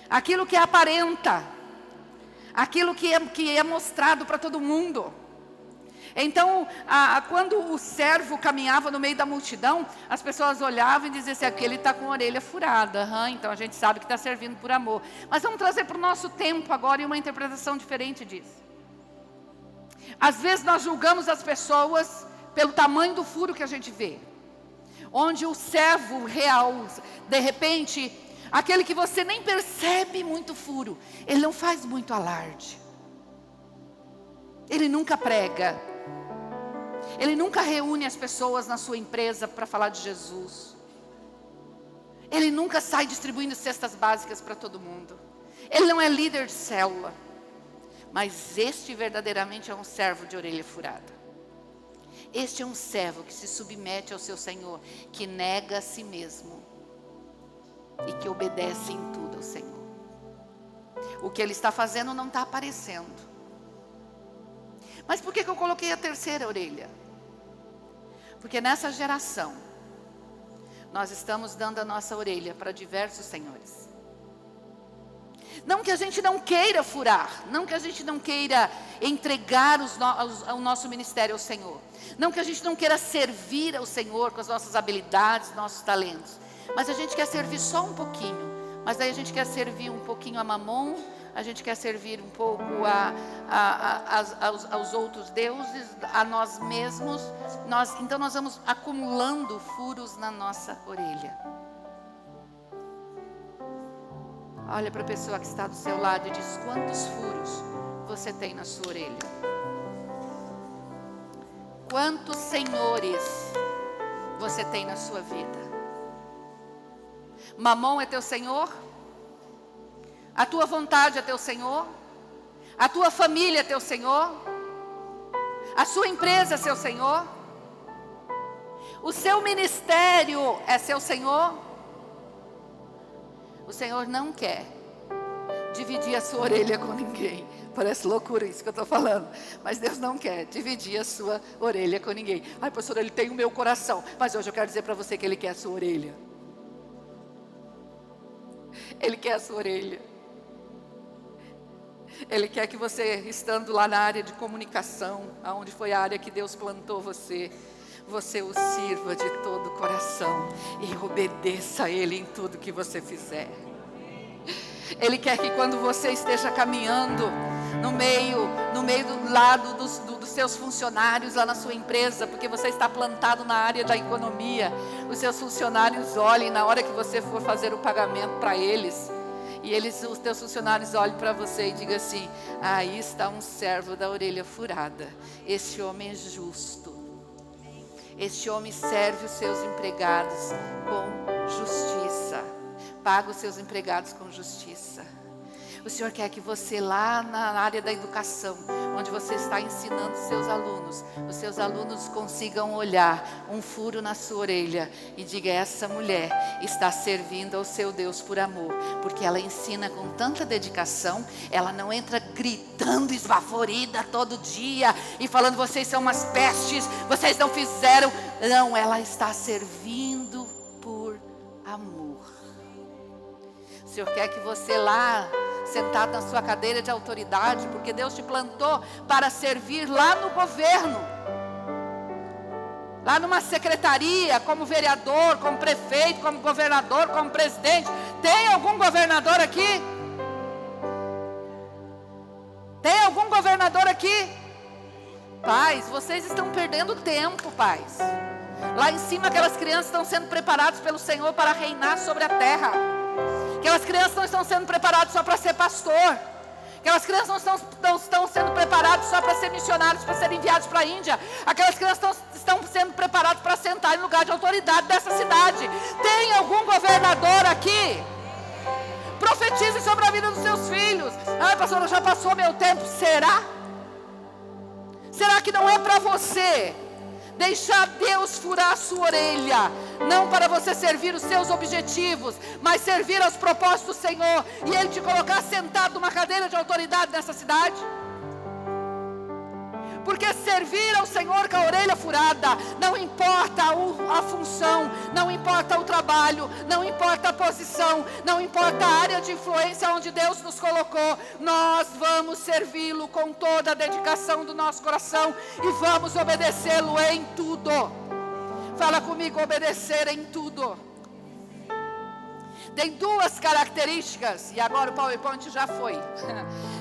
S1: Aquilo que aparenta. Aquilo que é mostrado para todo mundo. Então, quando o servo caminhava no meio da multidão, as pessoas olhavam e diziam assim, aquele está com a orelha furada. Então a gente sabe que está servindo por amor. Mas vamos trazer para o nosso tempo agora uma interpretação diferente disso. Às vezes nós julgamos as pessoas pelo tamanho do furo que a gente vê. Onde o servo real, de repente, aquele que você nem percebe muito furo, ele não faz muito alarde. Ele nunca prega. Ele nunca reúne as pessoas na sua empresa para falar de Jesus. Ele nunca sai distribuindo cestas básicas para todo mundo. Ele não é líder de célula. Mas este verdadeiramente é um servo de orelha furada. Este é um servo que se submete ao seu Senhor, que nega a si mesmo e que obedece em tudo ao Senhor. O que ele está fazendo não está aparecendo. Mas por que eu coloquei a terceira orelha? Porque nessa geração, nós estamos dando a nossa orelha para diversos senhores. Não que a gente não queira furar, não que a gente não queira entregar o nosso ministério ao Senhor. Não que a gente não queira servir ao Senhor com as nossas habilidades, nossos talentos. Mas a gente quer servir só um pouquinho. Mas daí a gente quer servir um pouquinho a Mamon, a gente quer servir um pouco aos outros deuses, a nós mesmos. Então nós vamos acumulando furos na nossa orelha. Olha para a pessoa que está do seu lado e diz, quantos furos você tem na sua orelha? Quantos senhores você tem na sua vida? Mamon é teu senhor? A tua vontade é teu senhor? A tua família é teu senhor? A sua empresa é seu senhor? O seu ministério é seu senhor? O Senhor não quer dividir a sua orelha com ninguém. Parece loucura isso que eu estou falando. Mas Deus não quer dividir a sua orelha com ninguém. Ai, pastor, Ele tem o meu coração. Mas hoje eu quero dizer para você que Ele quer a sua orelha. Ele quer a sua orelha. Ele quer que você, estando lá na área de comunicação, aonde foi a área que Deus plantou você o sirva de todo o coração e obedeça a Ele em tudo que você fizer. Ele quer que quando você esteja caminhando no meio do lado dos seus funcionários lá na sua empresa, porque você está plantado na área da economia, os seus funcionários olhem na hora que você for fazer o pagamento para eles, e os teus funcionários olhem para você e digam assim, aí está um servo da orelha furada, esse homem é justo. Este homem serve os seus empregados com justiça. Paga os seus empregados com justiça. O Senhor quer que você, lá na área da educação, onde você está ensinando os seus alunos consigam olhar um furo na sua orelha e diga: essa mulher está servindo ao seu Deus por amor, porque ela ensina com tanta dedicação. Ela não entra gritando esbaforida todo dia e falando: vocês são umas pestes, vocês não fizeram. Não, ela está servindo por amor. O Senhor quer que você, lá sentado na sua cadeira de autoridade, porque Deus te plantou para servir lá no governo, lá numa secretaria, como vereador, como prefeito, como governador, como presidente. Tem algum governador aqui? Tem algum governador aqui? Pais, vocês estão perdendo tempo, pais. Lá em cima, aquelas crianças estão sendo preparadas pelo Senhor para reinar sobre a terra. Aquelas crianças não estão sendo preparadas só para ser pastor. Aquelas crianças não estão sendo preparadas só para ser missionários, para serem enviados para a Índia. Aquelas crianças estão sendo preparadas para sentar em lugar de autoridade dessa cidade. Tem algum governador aqui? Profetize sobre a vida dos seus filhos. Ah, pastora, já passou meu tempo. Será? Será que não é para você deixar Deus furar a sua orelha? Não para você servir os seus objetivos, mas servir aos propósitos do Senhor, e Ele te colocar sentado numa cadeira de autoridade nessa cidade? Porque servir ao Senhor com a orelha furada, não importa a função, não importa o trabalho, não importa a posição, não importa a área de influência onde Deus nos colocou, nós vamos servi-lo com toda a dedicação do nosso coração e vamos obedecê-lo em tudo. Fala comigo: obedecer em tudo. Tem duas características, e agora o PowerPoint já foi.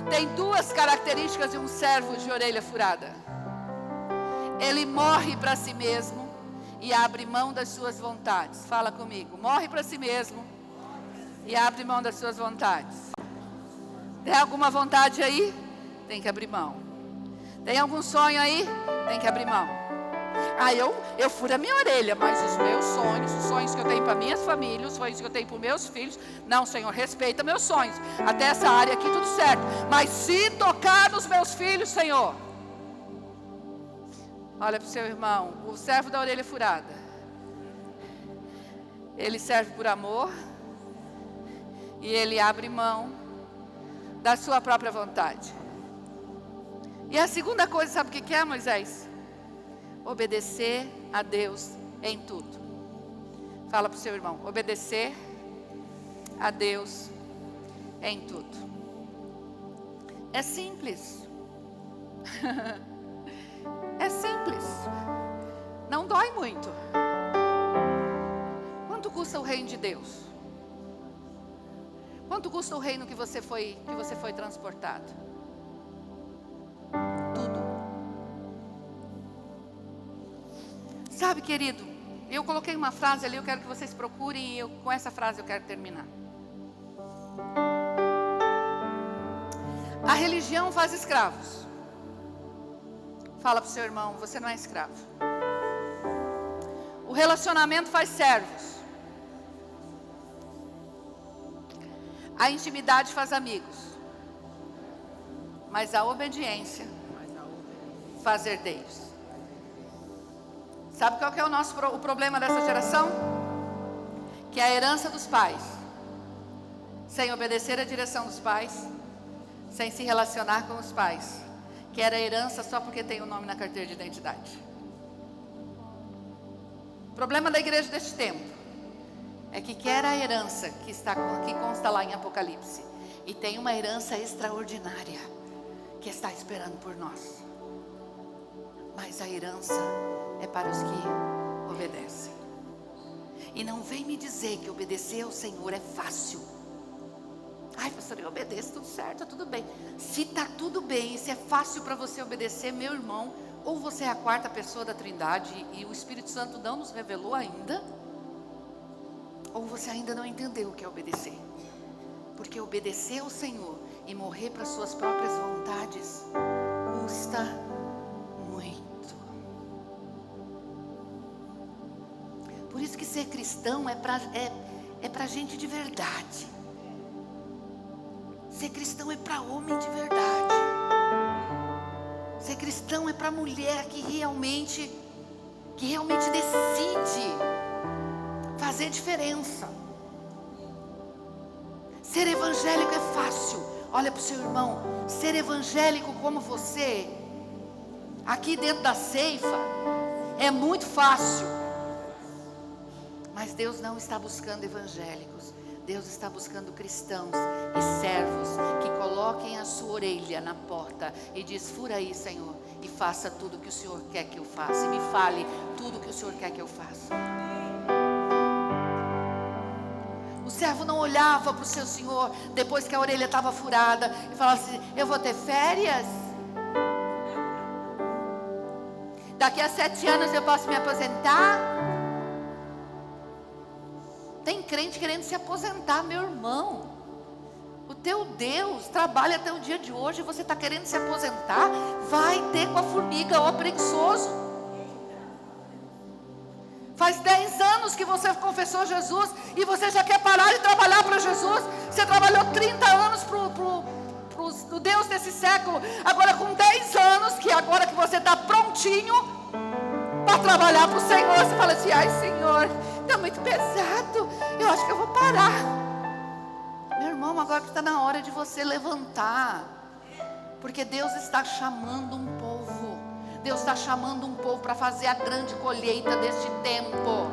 S1: Tem duas características de um servo de orelha furada. Ele morre para si mesmo e abre mão das suas vontades. Fala comigo: morre para si mesmo e abre mão das suas vontades. Tem alguma vontade aí? Tem que abrir mão. Tem algum sonho aí? Tem que abrir mão. Ah, eu furo a minha orelha, mas os meus sonhos, os sonhos que eu tenho para minhas famílias, os sonhos que eu tenho para meus filhos, não, Senhor, respeita meus sonhos. Até essa área aqui tudo certo, mas se tocar nos meus filhos, Senhor. Olha para o seu irmão, o servo da orelha furada, ele serve por amor e ele abre mão da sua própria vontade. E a segunda coisa, sabe o que é, Moisés? Obedecer a Deus em tudo. Fala para o seu irmão: obedecer a Deus em tudo. É simples. É simples. Não dói muito. Quanto custa o reino de Deus? Quanto custa o reino que você foi transportado? Sabe, querido, eu coloquei uma frase ali, eu quero que vocês procurem, e com essa frase eu quero terminar. A religião faz escravos. Fala para o seu irmão: você não é escravo. O relacionamento faz servos. A intimidade faz amigos. Mas a obediência faz herdeiros. Sabe qual que é o problema dessa geração? Que é a herança dos pais. Sem obedecer a direção dos pais, sem se relacionar com os pais, que era herança só porque tem o nome na carteira de identidade. O problema da igreja deste tempo é que quer a herança que consta lá em Apocalipse, e tem uma herança extraordinária que está esperando por nós. Mas a herança é para os que obedecem. E não vem me dizer que obedecer ao Senhor é fácil. Ai, pastor, eu obedeço, tudo certo, tudo bem. Se está tudo bem, e se é fácil para você obedecer, meu irmão, ou você é a quarta pessoa da Trindade e o Espírito Santo não nos revelou ainda, ou você ainda não entendeu o que é obedecer. Porque obedecer ao Senhor e morrer para suas próprias vontades custa muito. que ser cristão é para gente de verdade. Ser cristão é para homem de verdade. Ser cristão é para mulher que realmente decide fazer diferença. Ser evangélico é fácil. Olha para o seu irmão. Ser evangélico como você, aqui dentro da ceifa, é muito fácil. Mas Deus não está buscando evangélicos. Deus está buscando cristãos e servos que coloquem a sua orelha na porta e diz: fura aí, Senhor, e faça tudo o que o Senhor quer que eu faça. E me fale tudo o que o Senhor quer que eu faça. O servo não olhava para o seu senhor depois que a orelha estava furada e falava assim: eu vou ter férias? Daqui a 7 anos eu posso me aposentar? Tem crente querendo se aposentar, meu irmão. O teu Deus trabalha até o dia de hoje e você está querendo se aposentar? Vai ter com a formiga, ó preguiçoso. Faz 10 anos que você confessou Jesus e você já quer parar de trabalhar para Jesus. Você trabalhou 30 anos pro Deus desse século. Agora com 10 anos, que agora que você está prontinho para trabalhar para o Senhor, você fala assim: ai, Senhor, está muito pesado, eu acho que eu vou parar. Meu irmão, agora que está na hora de você levantar, porque Deus está chamando um povo. Deus está chamando um povo para fazer a grande colheita deste tempo.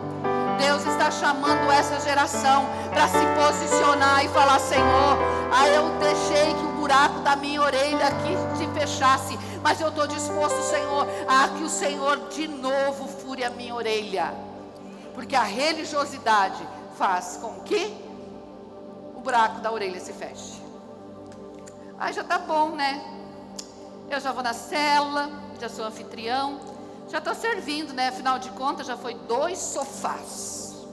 S1: Deus está chamando essa geração para se posicionar e falar: Senhor, eu deixei que o buraco da minha orelha aqui se fechasse, mas eu estou disposto, Senhor, a que o Senhor de novo fure a minha orelha. Porque a religiosidade faz com que o buraco da orelha se feche. Já está bom, né? Eu já vou na célula, já sou anfitrião, já estou servindo, né? Afinal de contas, já foi 2 sofás.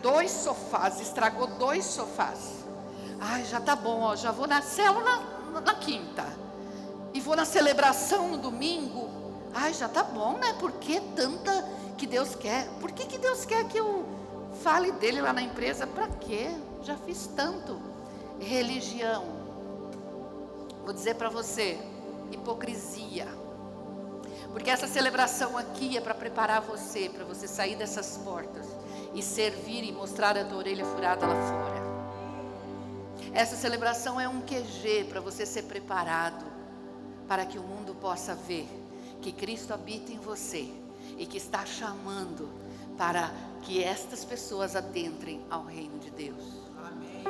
S1: 2 sofás, estragou 2 sofás. Já está bom, ó, já vou na célula na quinta. E vou na celebração no domingo. Já está bom, né? Por que tanta que Deus quer? Por que Deus quer que eu fale dele lá na empresa? Para quê? Já fiz tanto. Religião. Vou dizer para você: hipocrisia. Porque essa celebração aqui é para preparar você, para você sair dessas portas e servir e mostrar a tua orelha furada lá fora. Essa celebração é um QG para você ser preparado, para que o mundo possa ver que Cristo habita em você e que está chamando para que estas pessoas adentrem ao reino de Deus. Amém.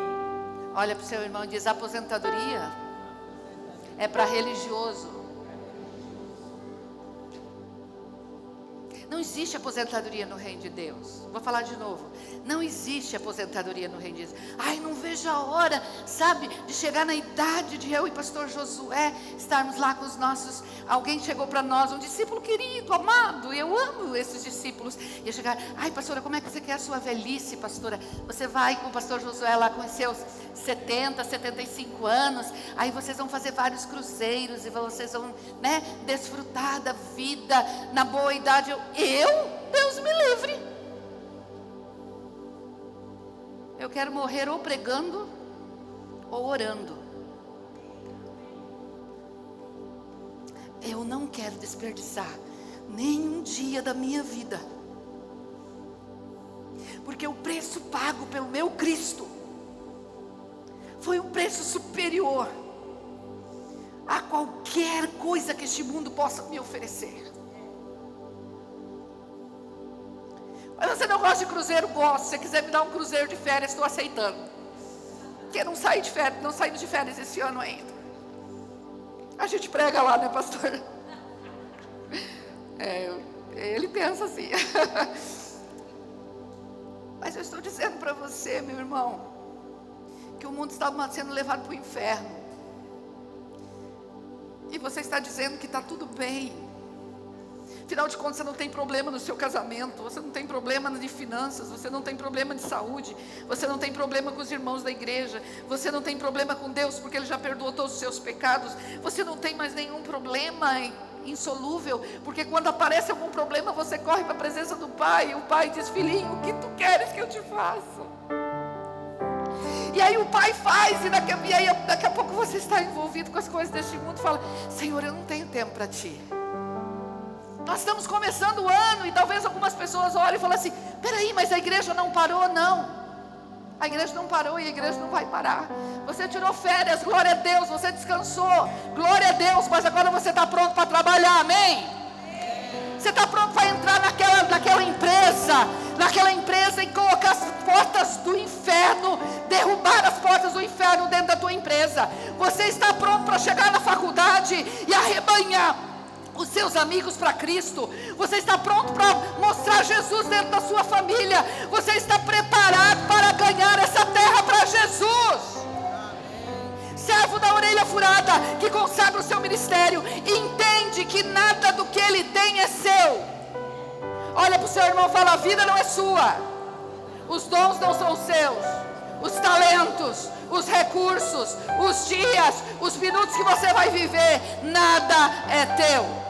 S1: Olha para o seu irmão e diz: aposentadoria é para religioso. Não existe aposentadoria no reino de Deus. Vou falar de novo. Não existe aposentadoria no reino de Deus. Não vejo a hora, sabe, de chegar na idade de eu e pastor Josué estarmos lá com os nossos. Alguém chegou para nós, um discípulo querido, amado. Eu amo esses discípulos. E eu chegar: pastora, como é que você quer a sua velhice, pastora? Você vai com o pastor Josué lá com os seus 70, 75 anos. Aí vocês vão fazer vários cruzeiros e vocês vão, né, desfrutar da vida na boa idade. Deus me livre. Eu quero morrer ou pregando ou orando. Eu não quero desperdiçar nenhum dia da minha vida, porque o preço pago pelo meu Cristo foi um preço superior a qualquer coisa que este mundo possa me oferecer. Mas você não gosta de cruzeiro? Gosto. Se você quiser me dar um cruzeiro de férias, estou aceitando. Porque não saí de férias, não saímos de férias esse ano ainda. A gente prega lá, né, pastor? Ele pensa assim. Mas eu estou dizendo para você, meu irmão, que o mundo está sendo levado para o inferno. E você está dizendo que está tudo bem. Afinal de contas, você não tem problema no seu casamento, você não tem problema de finanças, você não tem problema de saúde, você não tem problema com os irmãos da igreja, você não tem problema com Deus porque Ele já perdoou todos os seus pecados, você não tem mais nenhum problema insolúvel, porque quando aparece algum problema, você corre para a presença do pai, e o pai diz: filhinho, o que tu queres que eu te faça? E aí o pai faz, e daqui a pouco você está envolvido com as coisas deste mundo e fala: Senhor, eu não tenho tempo para ti. Nós estamos começando o ano, e talvez algumas pessoas olhem e falem assim: peraí, mas a igreja não parou? Não. A igreja não parou e a igreja não vai parar. Você tirou férias, glória a Deus. Você descansou, glória a Deus. Mas agora você está pronto para trabalhar, amém? Você está pronto para entrar naquela empresa e colocar as portas do inferno, derrubar as portas do inferno dentro da tua empresa. Você está pronto para chegar na faculdade e arrebanhar os seus amigos para Cristo. Você está pronto para mostrar Jesus dentro da sua família. Você está preparado para ganhar essa terra para Jesus. Servo da orelha furada, que consagra o seu ministério, entende que nada do que ele tem é seu. Olha para o seu irmão e fala: a vida não é sua, os dons não são seus, os talentos, os recursos, os dias, os minutos que você vai viver, nada é teu.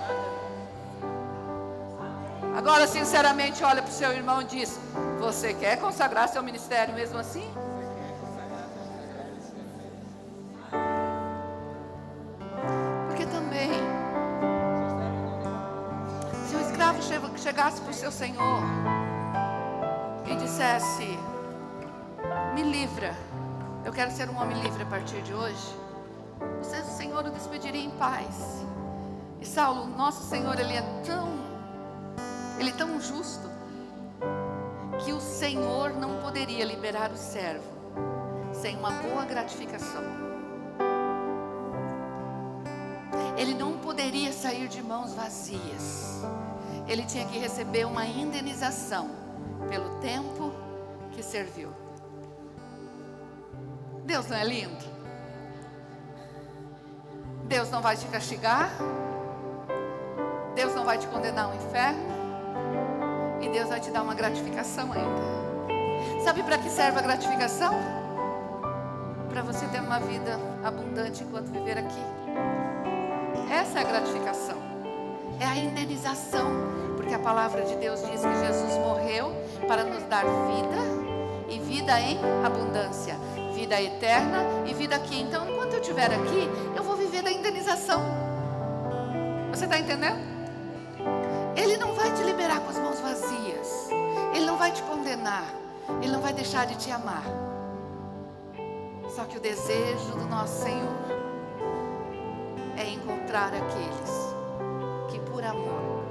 S1: Agora, sinceramente, olha para o seu irmão e diz: você quer consagrar seu ministério mesmo assim? Porque também, se o escravo chegasse para o seu senhor e dissesse: me livra, eu quero ser um homem livre a partir de hoje, o Senhor o despediria em paz. E Saulo, nosso Senhor, Ele é tão justo, que o Senhor não poderia liberar o servo sem uma boa gratificação. Ele não poderia sair de mãos vazias. Ele tinha que receber uma indenização pelo tempo que serviu. Deus não é lindo? Deus não vai te castigar, Deus não vai te condenar ao inferno, e Deus vai te dar uma gratificação ainda. Sabe para que serve a gratificação? Para você ter uma vida abundante enquanto viver aqui. Essa é a gratificação, é a indenização, porque a palavra de Deus diz que Jesus morreu para nos dar vida, e vida em abundância, vida eterna e vida aqui. Então, enquanto eu estiver aqui, eu vou viver da indenização. Você está entendendo? Ele não vai te liberar com as mãos vazias, Ele não vai te condenar, Ele não vai deixar de te amar. Só que o desejo do nosso Senhor é encontrar aqueles que por amor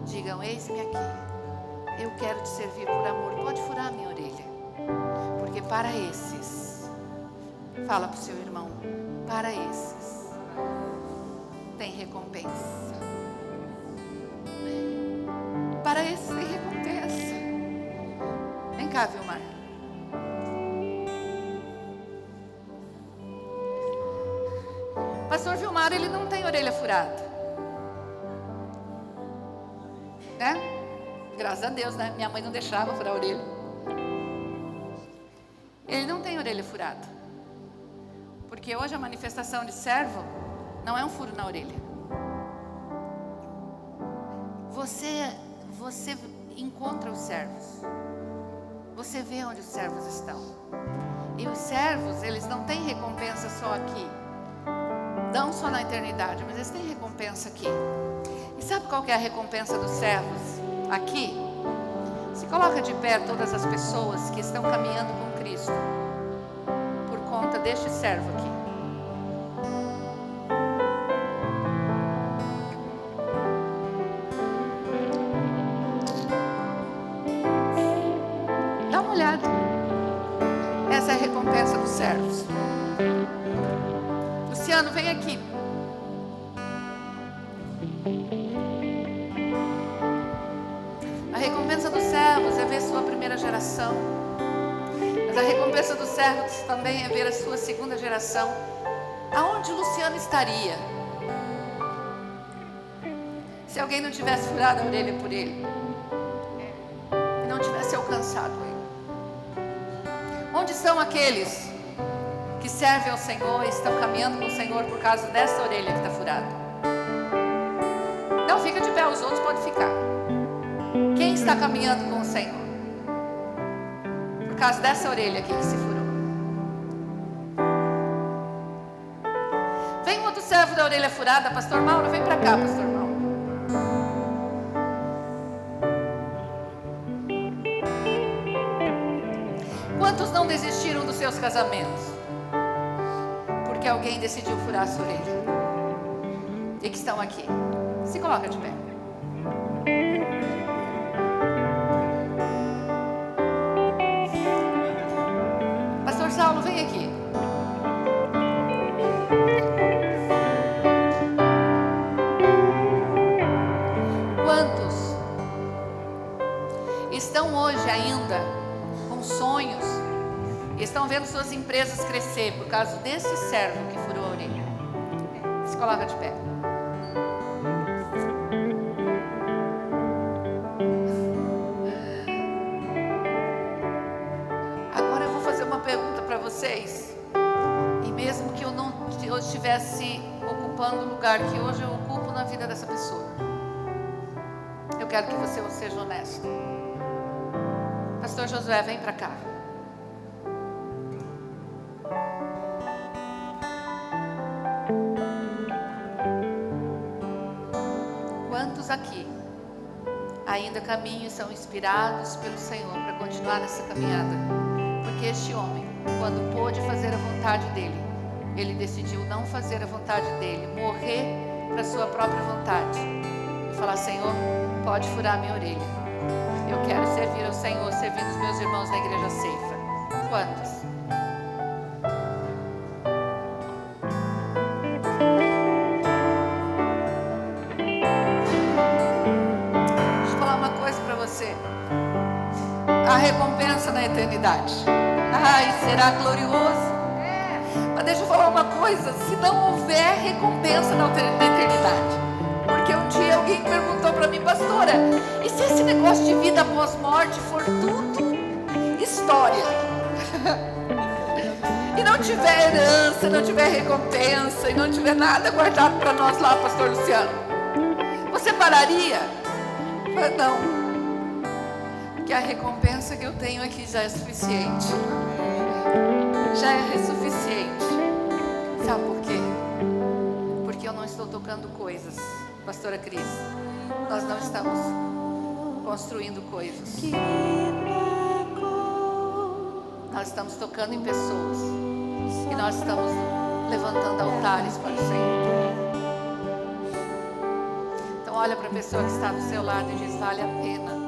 S1: digam: eis-me aqui, eu quero te servir por amor. Pode furar a minha orelha, porque para esses, fala para o seu irmão, para esses tem recompensa. Para esses tem recompensa. Vem cá, Vilmar. Pastor Vilmar, ele não tem orelha furada, né? Graças a Deus, né? Minha mãe não deixava furar a orelha. Ele não tem orelha furada, porque hoje a manifestação de servo não é um furo na orelha. Você encontra os servos, você vê onde os servos estão. E os servos, eles não têm recompensa só aqui, não só na eternidade, mas eles têm recompensa aqui. E sabe qual que é a recompensa dos servos aqui? Se coloca de pé todas as pessoas que estão caminhando com Cristo por conta deste servo aqui. Dá uma olhada. Essa é a recompensa dos servos. Luciano, vem aqui. A recompensa dos servos é ver sua primeira geração, mas a recompensa dos servos também é ver a sua segunda geração. Aonde Luciano estaria se alguém não tivesse furado a orelha por ele e não tivesse alcançado ele? Onde estão aqueles que servem ao Senhor e estão caminhando com o Senhor por causa dessa orelha que está furada? pé, os outros podem ficar. Quem está caminhando com o Senhor? Por causa dessa orelha aqui que se furou. Vem outro servo da orelha furada, pastor Mauro, vem para cá, pastor Mauro. Quantos não desistiram dos seus casamentos? Porque alguém decidiu furar a sua orelha. E que estão aqui. Se coloca de pé. Pastor Saulo, vem aqui. Quantos estão hoje ainda com sonhos e estão vendo suas empresas crescer por causa desse servo que furou a orelha? Se coloca de pé. Agora eu vou fazer uma pergunta para vocês. E mesmo que eu não estivesse ocupando o lugar que hoje eu ocupo na vida dessa pessoa, eu quero que você seja honesto. Pastor Josué, vem para cá. Quantos aqui ainda caminham e são inspirados pelo Senhor para continuar nessa caminhada? Porque este homem, quando pôde fazer a vontade dele, ele decidiu não fazer a vontade dele, morrer para a sua própria vontade e falar: Senhor, pode furar minha orelha. Eu quero servir ao Senhor, servindo os meus irmãos da igreja Ceifa. Quantos? Deixa eu falar uma coisa para você. A recompensa na eternidade. Ai, será glorioso. Mas deixa eu falar uma coisa. Se não houver recompensa na eternidade, porque um dia alguém perguntou para mim: pastora, e se esse negócio de vida após morte for tudo história? E não tiver herança, não tiver recompensa, e não tiver nada guardado para nós lá, pastor Luciano, você pararia? Mas não, porque a recompensa que eu tenho aqui já é suficiente. Já é suficiente. Sabe por quê? Porque eu não estou tocando coisas. Pastora Cris, nós não estamos construindo coisas. Nós estamos tocando em pessoas. E nós estamos levantando altares para o Senhor. Então olha para a pessoa que está do seu lado e diz: vale a pena.